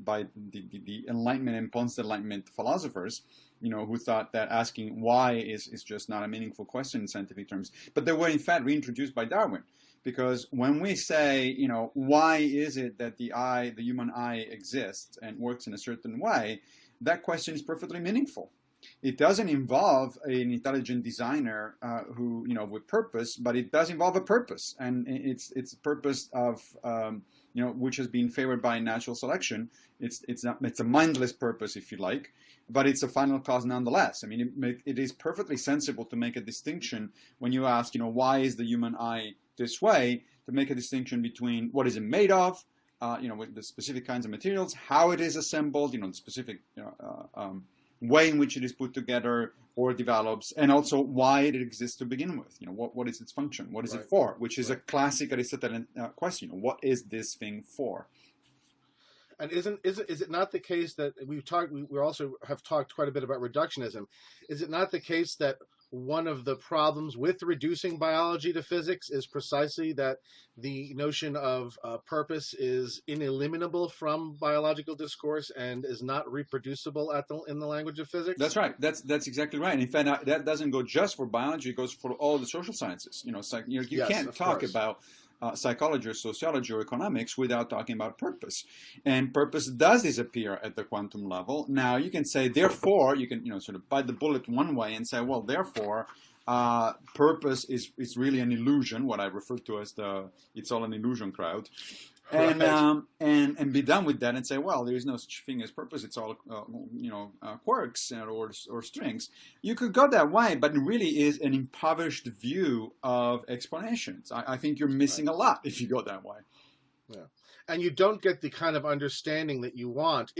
by the Enlightenment and post-Enlightenment philosophers, who thought that asking why is just not a meaningful question in scientific terms. But they were in fact reintroduced by Darwin. Because when we say, why is it that the human eye exists and works in a certain way, that question is perfectly meaningful. It doesn't involve an intelligent designer who, with purpose, but it does involve a purpose, and it's a purpose of, which has been favored by natural selection. It's a mindless purpose, if you like, but it's a final cause nonetheless. I mean, it is perfectly sensible to make a distinction when you ask, why is the human eye this way, to make a distinction between what is it made of, with the specific kinds of materials, how it is assembled, the specific way in which it is put together or develops, and also why it exists to begin with. What is its function? What is it for? Which is a classic Aristotelian question. What is this thing for? And is it not the case that we also have talked quite a bit about reductionism? Is it not the case that one of the problems with reducing biology to physics is precisely that the notion of purpose is ineliminable from biological discourse and is not reproducible in the language of physics? That's right. That's exactly right. In fact, that doesn't go just for biology; it goes for all the social sciences. You can't talk about psychology or sociology or economics without talking about purpose. And purpose does disappear at the quantum level. Now, you can say, therefore, you can sort of bite the bullet one way and say, well, therefore, purpose is really an illusion, what I refer to as the it's all an illusion crowd. And, Right. and be done with that and say, well, there is no such thing as purpose. It's all quirks or strings. You could go that way, but it really is an impoverished view of explanations. I think you're missing a lot if you go that way. Yeah, and you don't get the kind of understanding that you want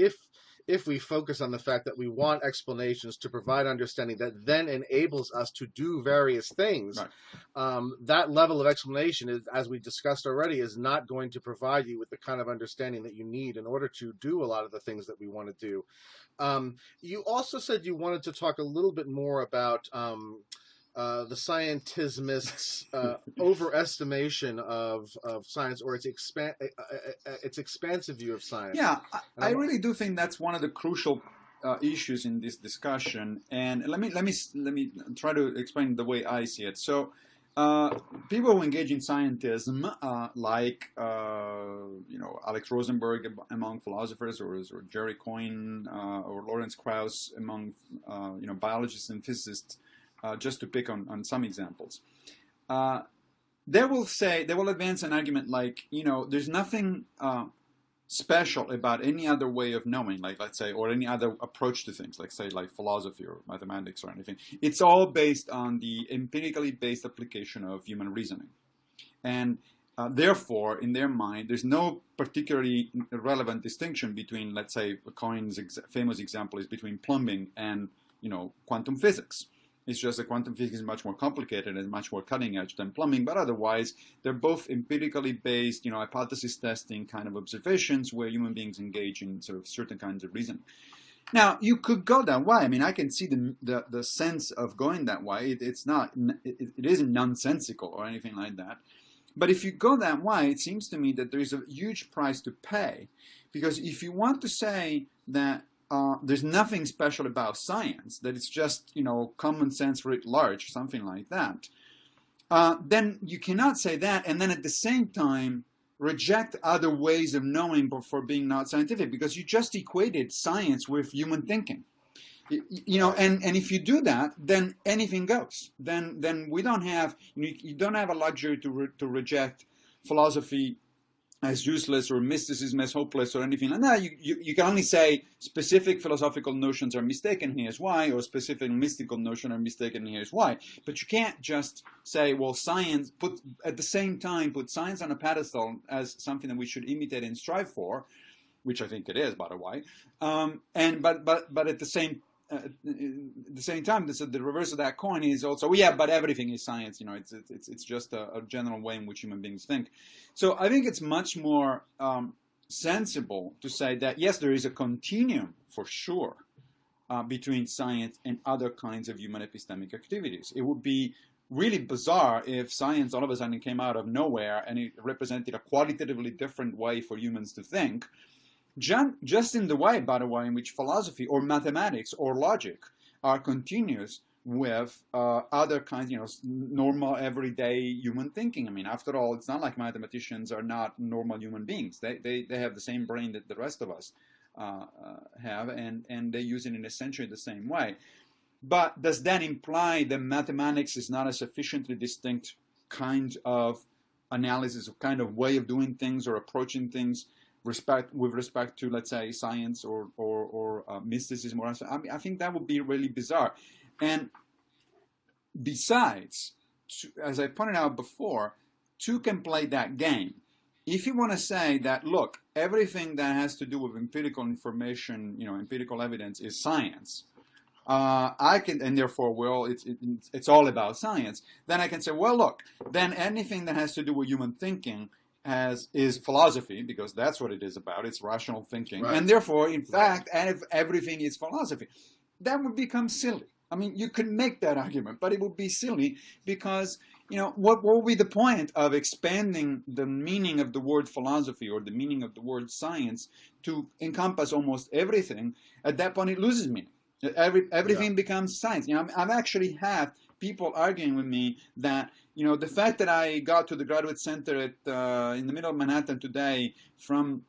if we focus on the fact that we want explanations to provide understanding that then enables us to do various things. Right. That level of explanation is, as we discussed already, is not going to provide you with the kind of understanding that you need in order to do a lot of the things that we want to do. You also said you wanted to talk a little bit more about the scientismists' overestimation of science, or its expansive view of science. Yeah, I really do think that's one of the crucial issues in this discussion. And let me try to explain the way I see it. So, people who engage in scientism, like Alex Rosenberg among philosophers, or Jerry Coyne or Lawrence Krauss among biologists and physicists, just to pick on some examples, they will advance an argument like, there's nothing special about any other way of knowing, like, let's say, or any other approach to things, like, say, like philosophy or mathematics or anything. It's all based on the empirically based application of human reasoning. And therefore, in their mind, there's no particularly relevant distinction between, let's say, Coyne's famous example is between plumbing and, quantum physics. It's just that quantum physics is much more complicated and much more cutting edge than plumbing, but otherwise they're both empirically based, hypothesis testing kind of observations where human beings engage in sort of certain kinds of reasoning. Now, you could go that way. I mean, I can see the sense of going that way. It isn't nonsensical or anything like that. But if you go that way, it seems to me that there is a huge price to pay, because if you want to say that there's nothing special about science, that it's just, common sense writ large, something like that, then you cannot say that and then at the same time reject other ways of knowing for being not scientific, because you just equated science with human thinking. And if you do that, then anything goes. Then we don't have, you don't have a luxury to reject philosophy as useless or mysticism as hopeless or anything like that. You can only say specific philosophical notions are mistaken, here's why, or specific mystical notions are mistaken, here's why. But you can't just say, well, science, at the same time, put science on a pedestal as something that we should imitate and strive for, which I think it is, by the way. But at the same time, the reverse of that coin is also, well, yeah, but everything is science. It's just a general way in which human beings think. So I think it's much more sensible to say that yes, there is a continuum for sure between science and other kinds of human epistemic activities. It would be really bizarre if science all of a sudden came out of nowhere and it represented a qualitatively different way for humans to think. Just in the way, by the way, in which philosophy or mathematics or logic are continuous with other kinds, normal everyday human thinking. I mean, after all, it's not like mathematicians are not normal human beings. They have the same brain that the rest of us have, and they use it in essentially the same way. But does that imply that mathematics is not a sufficiently distinct kind of analysis, or kind of way of doing things or approaching things with respect to, let's say, science or mysticism? I think that would be really bizarre. And besides, as I pointed out before, two can play that game. If you want to say that, look, everything that has to do with empirical information, empirical evidence is science, I can, and therefore, well, it's all about science. Then I can say, well, look, then anything that has to do with human thinking is philosophy, because that's what it is about. It's rational thinking, right. And therefore, in fact, if everything is philosophy, that would become silly. I mean, you could make that argument, but it would be silly because, what would be the point of expanding the meaning of the word philosophy or the meaning of the word science to encompass almost everything? At that point, it loses meaning. Everything becomes science. I've actually had people arguing with me that, the fact that I got to the Graduate Center in the middle of Manhattan today from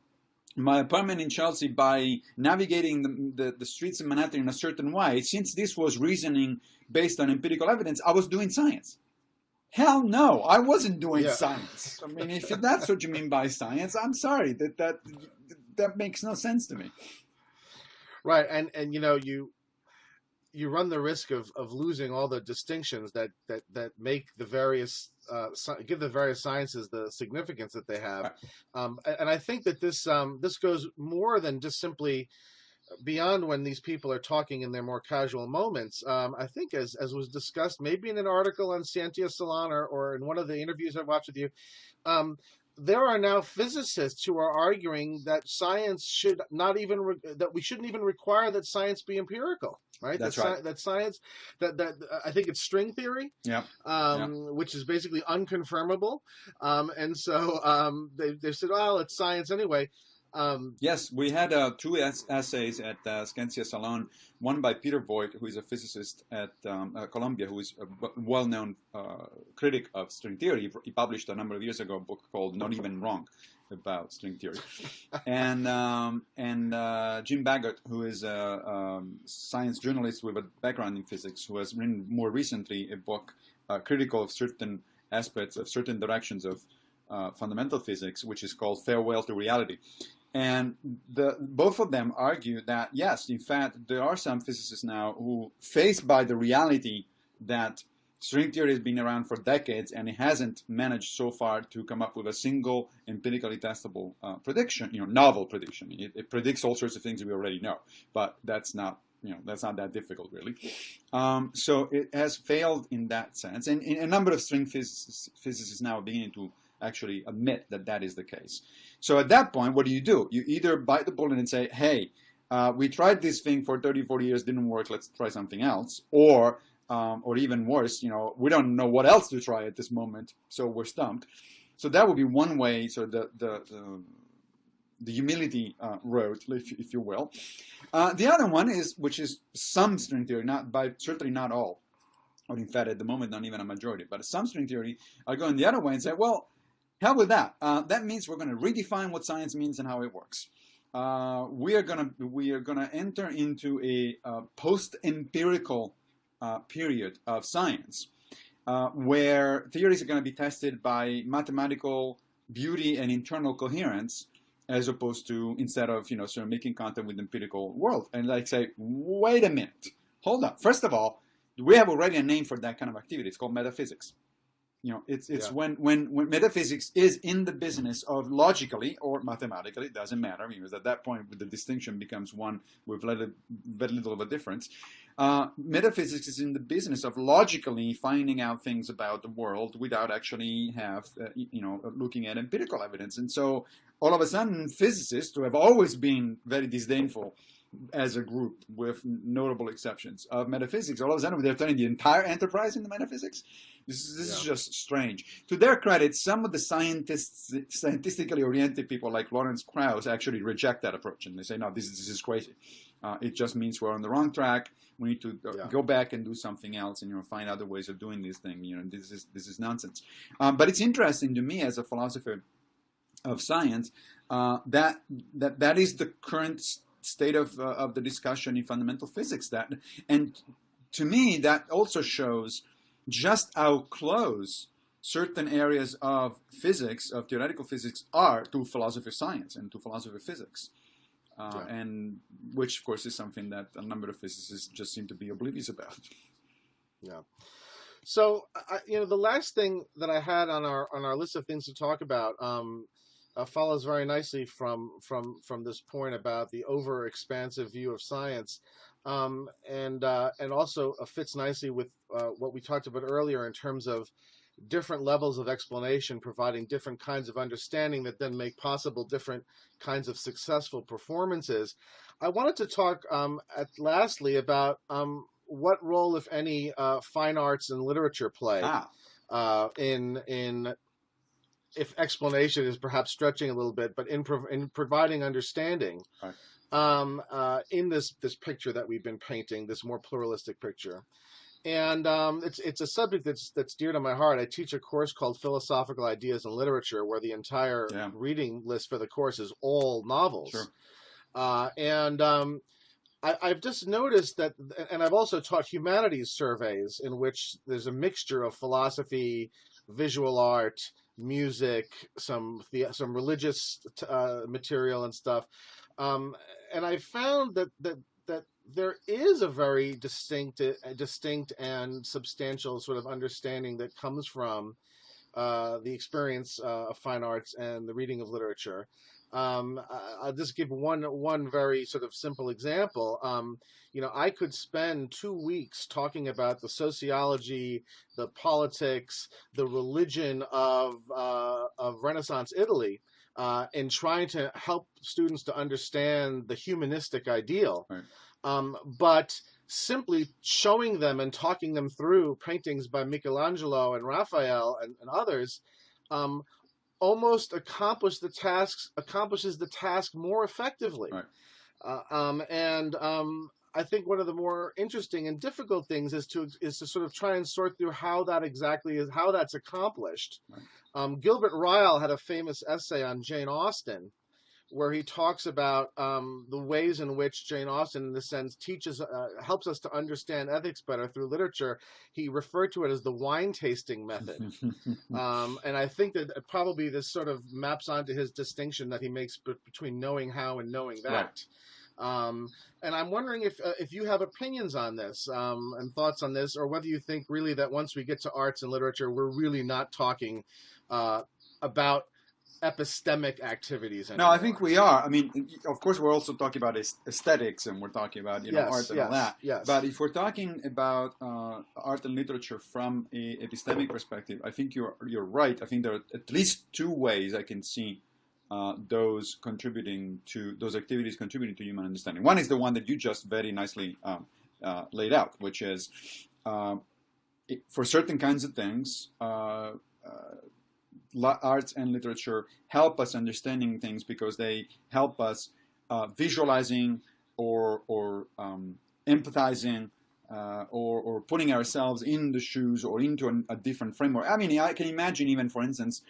my apartment in Chelsea by navigating the streets of Manhattan in a certain way, since this was reasoning based on empirical evidence, I was doing science. Hell no, I wasn't doing science. I mean, if that's what you mean by science, I'm sorry, that makes no sense to me. Right, and you run the risk of losing all the distinctions that make the various give the various sciences the significance that they have, and I think that this goes more than just simply beyond when these people are talking in their more casual moments. I think as was discussed maybe in an article on Scientia Salon or in one of the interviews I watched with you, there are now physicists who are arguing that science should not even that we shouldn't even require that science be empirical. Right. That's right. That science that I think it's string theory. Yeah. Which is basically unconfirmable. And so they said, well, it's science anyway. Yes, we had two essays at Scientia Salon, one by Peter Voigt, who is a physicist at Columbia, who is a well-known critic of string theory. He published a number of years ago a book called Not Even Wrong about string theory. And Jim Baggott, who is a science journalist with a background in physics, who has written more recently a book critical of certain aspects of certain directions of fundamental physics, which is called Farewell to Reality. And both of them argue that, yes, in fact, there are some physicists now who, faced by the reality that string theory has been around for decades and it hasn't managed so far to come up with a single empirically testable prediction, novel prediction. It predicts all sorts of things we already know, but that's not that difficult, really. So it has failed in that sense. And a number of string physicists now are beginning to actually admit that is the case. So at that point, what do? You either bite the bullet and say, hey, we tried this thing for 30, 40 years, didn't work, let's try something else. Or even worse, we don't know what else to try at this moment, so we're stumped. So that would be one way, so the humility road, if you will. The other one which is some string theory, certainly not all, or in fact at the moment not even a majority, but some string theory are going the other way and say, well, hell with that. That means we're going to redefine what science means and how it works. We are gonna enter into a post-empirical period of science, where theories are going to be tested by mathematical beauty and internal coherence, as opposed to, instead of, sort of making contact with the empirical world. And like say, wait a minute, hold up. First of all, we have already a name for that kind of activity. It's called metaphysics. It's Yeah. when metaphysics is in the business of logically or mathematically, it doesn't matter, because at that point the distinction becomes one with very little of a difference. Metaphysics is in the business of logically finding out things about the world without actually looking at empirical evidence. And so all of a sudden, physicists, who have always been very disdainful as a group, with notable exceptions, of metaphysics, all of a sudden they're turning the entire enterprise into metaphysics. This is just strange. To their credit, some of the scientifically oriented people like Lawrence Krauss actually reject that approach, and they say, no, this is crazy. It just means we're on the wrong track. We need to go back and do something else, and find other ways of doing this thing. This is nonsense. But it's interesting to me as a philosopher of science that is the current state of the discussion in fundamental physics. And to me, that also shows just how close certain areas of physics, of theoretical physics, are to philosophy of science and to philosophy of physics. And which, of course, is something that a number of physicists just seem to be oblivious about. Yeah. So, the last thing that I had on our list of things to talk about follows very nicely from this point about the over-expansive view of science, and also fits nicely with what we talked about earlier in terms of different levels of explanation providing different kinds of understanding that then make possible different kinds of successful performances. I wanted to talk lastly about what role, if any, fine arts and literature play in if explanation is perhaps stretching a little bit, but in providing understanding. Right. In this picture that we've been painting, this more pluralistic picture. And it's a subject that's dear to my heart. I teach a course called Philosophical Ideas in Literature, where the entire reading list for the course is all novels. Sure. I've just noticed that, and I've also taught humanities surveys in which there's a mixture of philosophy, visual art, music, some religious material and stuff, and I found that there is a very distinct and substantial sort of understanding that comes from the experience of fine arts and the reading of literature. I'll just give one very sort of simple example. I could spend 2 weeks talking about the sociology, the politics, the religion of Renaissance Italy, in trying to help students to understand the humanistic ideal. Right. But simply showing them and talking them through paintings by Michelangelo and Raphael and others, almost accomplishes the task more effectively. Right. I think one of the more interesting and difficult things is to sort of try and sort through how that's accomplished. Right. Gilbert Ryle had a famous essay on Jane Austen, where he talks about the ways in which Jane Austen, in this sense, helps us to understand ethics better through literature. He referred to it as the wine tasting method. And I think that probably this sort of maps onto his distinction that he makes between knowing how and knowing that. Right. And I'm wondering if you have opinions on this and thoughts on this, or whether you think really that once we get to arts and literature, we're really not talking about epistemic activities anymore. No, I think we are. I mean, of course, we're also talking about aesthetics, and we're talking about art and all that. Yes. But if we're talking about art and literature from a epistemic perspective, I think you're right. I think there are at least two ways I can see those activities contributing to human understanding. One is the one that you just very nicely laid out, which is for certain kinds of things. Arts and literature help us understanding things because they help us visualizing or empathizing or putting ourselves in the shoes or into a different framework. I mean, I can imagine even, for instance,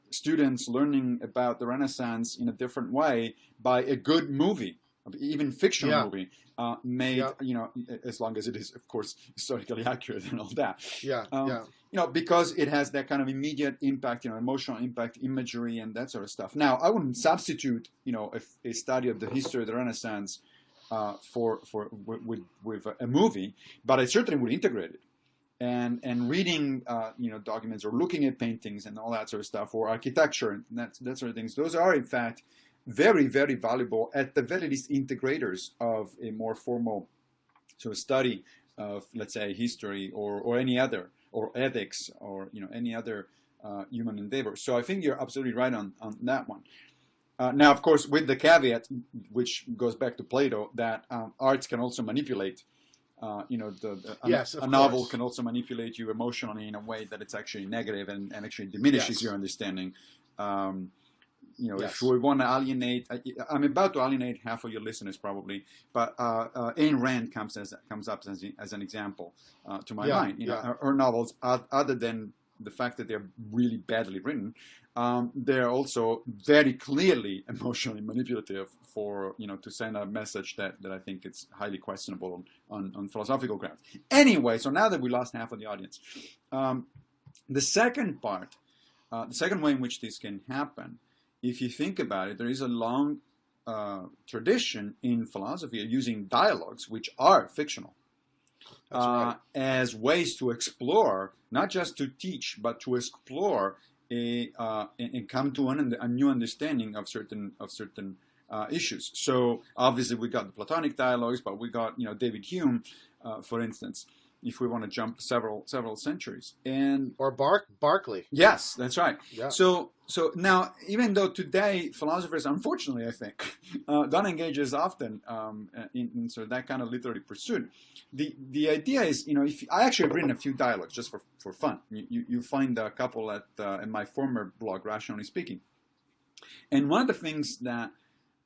students learning about the Renaissance in a different way by a good movie, even fictional movie, made, as long as it is, of course, historically accurate and all that. because it has that kind of immediate impact, emotional impact, imagery, and that sort of stuff. Now, I wouldn't substitute, a study of the history of the Renaissance with a movie, but I certainly would integrate it. And reading, documents, or looking at paintings and all that sort of stuff, or architecture and that sort of things. Those are, in fact, very, very valuable, at the very least, integrators of a more formal sort of study of, let's say, history or any other, or ethics, or any other human endeavor. So I think you're absolutely right on that one. Now, of course, with the caveat, which goes back to Plato, that arts can also manipulate. Yes, a novel can also manipulate you emotionally in a way that it's actually negative and actually diminishes your understanding. If we want to alienate, I'm about to alienate half of your listeners probably, but Ayn Rand comes up as an example to my mind. Her novels, other than the fact that they're really badly written, they're also very clearly emotionally manipulative for, to send a message that I think it's highly questionable on philosophical grounds. Anyway, so now that we lost half of the audience, the second part, the second way in which this can happen, if you think about it, there is a long tradition in philosophy of using dialogues, which are fictional, as ways to explore, not just to teach, but to explore and come to a new understanding of certain issues. So obviously we got the Platonic dialogues, but we got David Hume, for instance, if we want to jump several centuries, or Berkeley. Yes, that's right. Yeah. So now, even though today philosophers, unfortunately, I think, don't engage as often in sort of that kind of literary pursuit, the idea is, if I actually have written a few dialogues just for fun. You find a couple in my former blog, Rationally Speaking, and one of the things that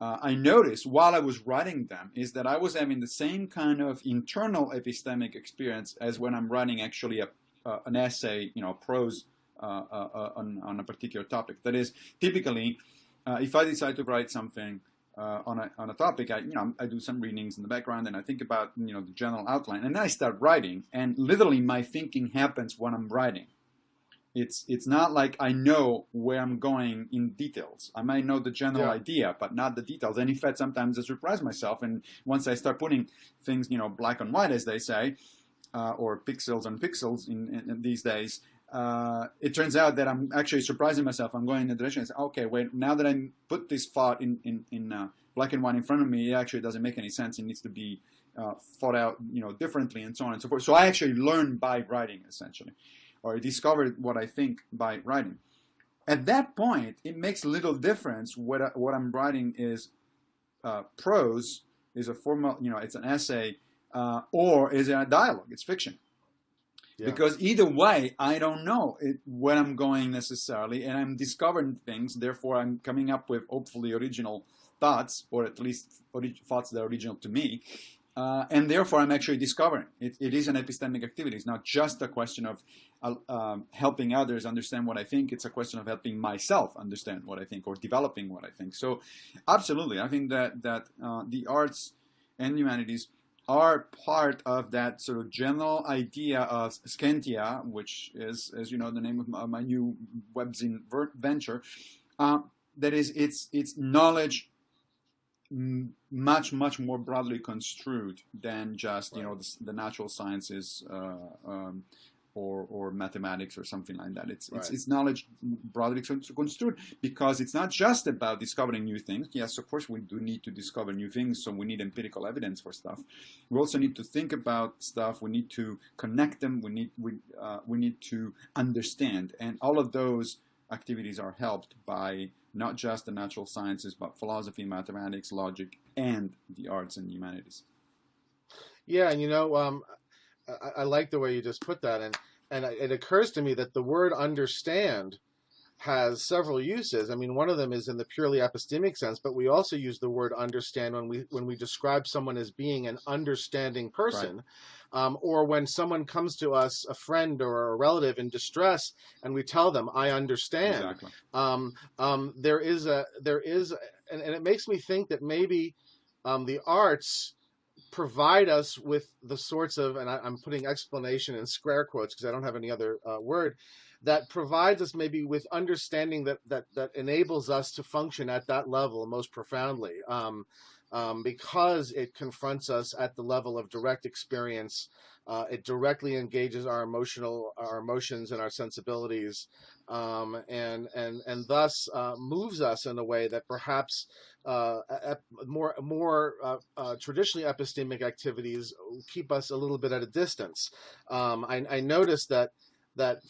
I noticed while I was writing them is that I was having the same kind of internal epistemic experience as when I'm writing actually an essay, prose on a particular topic. That is, typically, if I decide to write something on a topic, I do some readings in the background, and I think about the general outline, and then I start writing, and literally my thinking happens when I'm writing. It's not like I know where I'm going in details. I might know the general idea, but not the details. And in fact, sometimes I surprise myself. And once I start putting things, black and white, as they say, or pixels on pixels in these days, it turns out that I'm actually surprising myself. I'm going in the direction and say, okay, wait, now that I put this thought in black and white in front of me, it actually doesn't make any sense. It needs to be thought out, differently, and so on and so forth. So I actually learn by writing, essentially. Or I discovered what I think by writing. At that point, it makes little difference what I'm writing is prose, is a formal, it's an essay, or is it a dialogue, it's fiction. Yeah. Because either way, I don't know where I'm going necessarily, and I'm discovering things, therefore I'm coming up with hopefully original thoughts, or at least thoughts that are original to me. And therefore, I'm actually discovering. It is an epistemic activity. It's not just a question of helping others understand what I think. It's a question of helping myself understand what I think, or developing what I think. So absolutely, I think that the arts and humanities are part of that sort of general idea of scientia, which is, as you know, the name of my new webzine venture. That is, it's knowledge much more broadly construed than just the natural sciences or mathematics or something like that. It's knowledge broadly construed, because it's not just about discovering new things. Yes, of course we do need to discover new things, so we need empirical evidence for stuff. We also need to think about stuff. We need to connect them. We need to understand, and all of those activities are helped by not just the natural sciences, but philosophy, mathematics, logic, and the arts and humanities. Yeah, and I like the way you just put that, and it occurs to me that the word understand has several uses. I mean, one of them is in the purely epistemic sense, but we also use the word understand when we describe someone as being an understanding person. Right. Or when someone comes to us, a friend or a relative in distress, and we tell them, "I understand." Exactly. There is, and it makes me think that maybe the arts provide us with the sorts of, and I'm putting explanation in square quotes because I don't have any other word, that provides us maybe with understanding that enables us to function at that level most profoundly, because it confronts us at the level of direct experience. It directly engages our emotions and our sensibilities, and thus moves us in a way that perhaps more traditionally epistemic activities keep us a little bit at a distance. I noticed that,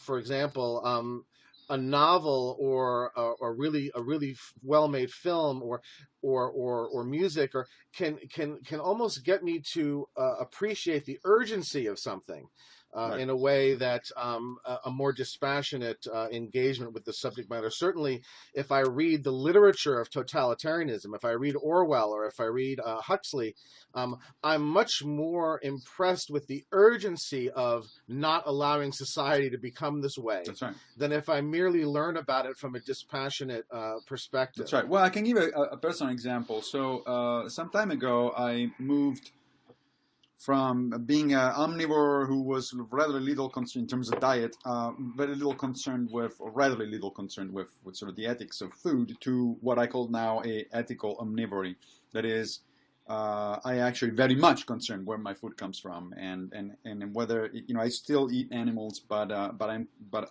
for example, a novel or a really well-made film or music can almost get me to appreciate the urgency of something. Right. In a way that a more dispassionate engagement with the subject matter. Certainly, if I read the literature of totalitarianism, if I read Orwell or if I read Huxley, I'm much more impressed with the urgency of not allowing society to become this way. That's right. Than if I merely learn about it from a dispassionate perspective. That's right. Well, I can give a personal example. So some time ago, I moved from being an omnivore who was rather little concerned in terms of diet, very little concerned with, or rather little concerned with sort of the ethics of food, to what I call now a ethical omnivory. That is, I actually very much concerned where my food comes from, and whether, you know, I still eat animals, but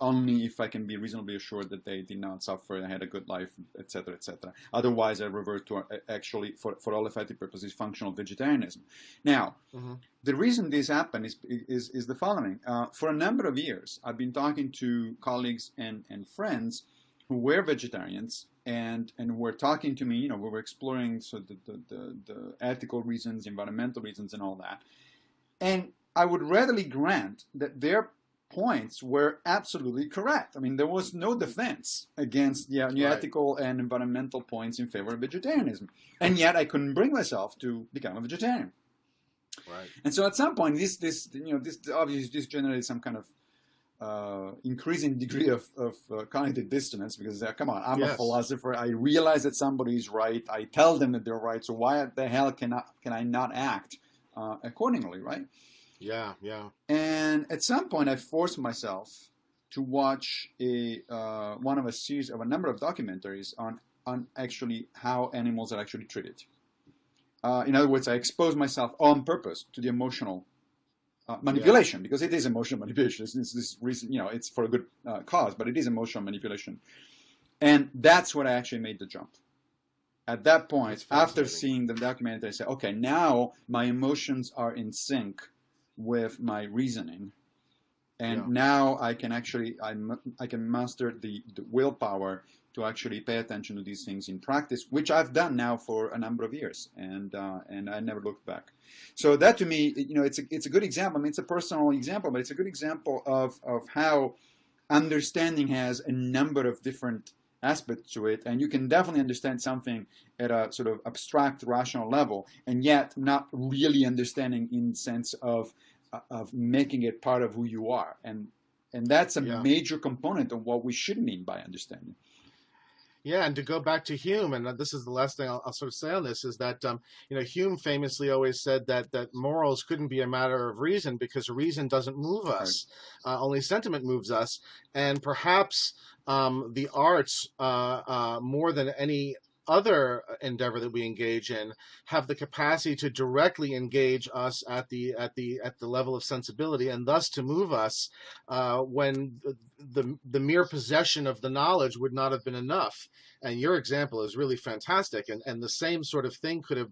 only if I can be reasonably assured that they did not suffer and had a good life, etc., etc. Otherwise, I revert to actually, for all effective purposes, functional vegetarianism. Now, the reason this happened is the following: for a number of years, I've been talking to colleagues and friends who were vegetarians, and were talking to me. You know, we were exploring the ethical reasons, environmental reasons, and all that. And I would readily grant that their points were absolutely correct. I mean, there was no defense against the ethical and environmental points in favor of vegetarianism, and yet I couldn't bring myself to become a vegetarian. Right. And so at some point, this obviously this generated some kind of increasing degree of cognitive dissonance, because come on, I'm a philosopher. I realize that somebody is right. I tell them that they're right. So why the hell can I not act accordingly, right? Yeah, yeah. And at some point, I forced myself to watch one of a number of documentaries on actually how animals are actually treated. In other words, I exposed myself on purpose to the emotional manipulation, because it is emotional manipulation. This reason, you know, it's for a good cause, but it is emotional manipulation. And that's what I actually made the jump. At that point, after seeing the documentary, I said, okay, now my emotions are in sync with my reasoning. And now I can actually, I can master the willpower to actually pay attention to these things in practice, which I've done now for a number of years, and I never looked back. So that, to me, you know, it's a good example. I mean, it's a personal example, but it's a good example of how understanding has a number of different aspects to it, and you can definitely understand something at a sort of abstract, rational level, and yet not really understanding in the sense of making it part of who you are, and that's a major component of what we should mean by understanding. Yeah, and to go back to Hume, and this is the last thing I'll sort of say on this, is that you know, Hume famously always said that morals couldn't be a matter of reason, because reason doesn't move us, only sentiment moves us, and perhaps the arts, more than any other endeavor that we engage in, have the capacity to directly engage us at the level of sensibility, and thus to move us when the mere possession of the knowledge would not have been enough. And your example is really fantastic, and the same sort of thing could have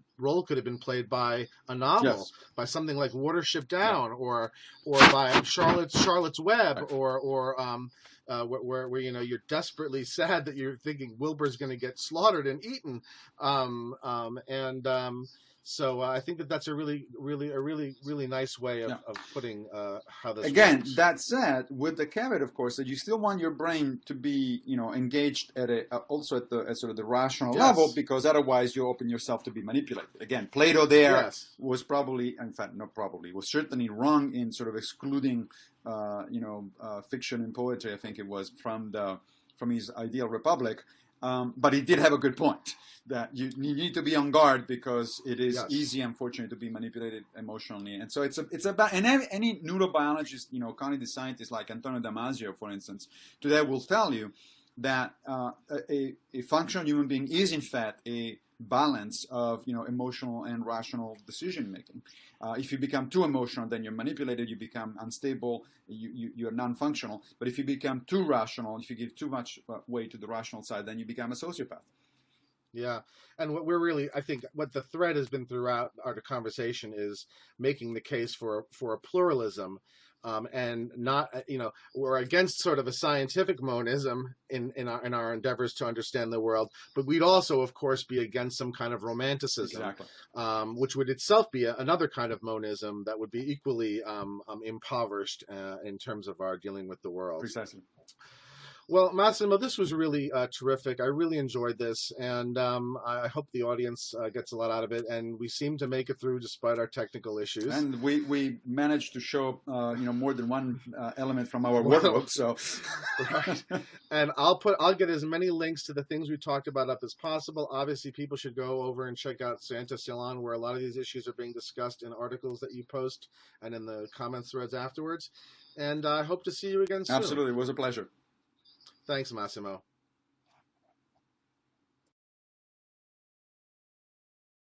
been played by a novel, by something like Watership Down, or by Charlotte's Web, or where you know, you're desperately sad that you're thinking Wilbur's going to get slaughtered and eaten, so I think that's a really nice way of putting how this works. That said, with the caveat, of course, that you still want your brain to be, you know, engaged at also at sort of the rational level, because otherwise you open yourself to be manipulated. Again, Plato there was probably, in fact, not probably, was certainly wrong in sort of excluding, fiction and poetry. I think it was from his ideal republic. But he did have a good point that you need to be on guard because it is Yes. easy, unfortunately, to be manipulated emotionally. And so it's about, and any neurobiologist, cognitive scientist like Antonio Damasio, for instance, today will tell you that a functional human being is in fact a balance of emotional and rational decision making. If you become too emotional, then you're manipulated, you become unstable, you're non-functional. But if you become too rational, if you give too much weight to the rational side, then you become a sociopath. Yeah. And what we're really, I think, what the thread has been throughout our conversation is making the case for a pluralism, and not, we're against sort of a scientific monism in our endeavors to understand the world, but we'd also, of course, be against some kind of romanticism, Exactly. which would itself be another kind of monism that would be equally impoverished in terms of our dealing with the world. Precisely. Well, Massimo, this was really terrific. I really enjoyed this, and I hope the audience gets a lot out of it. And we seem to make it through despite our technical issues. And we managed to show more than one element from our Well, workbook. So right. And I'll get as many links to the things we talked about up as possible. Obviously, people should go over and check out Santa Salon, where a lot of these issues are being discussed in articles that you post and in the comments threads afterwards. And I hope to see you again soon. Absolutely, it was a pleasure. Thanks, Massimo.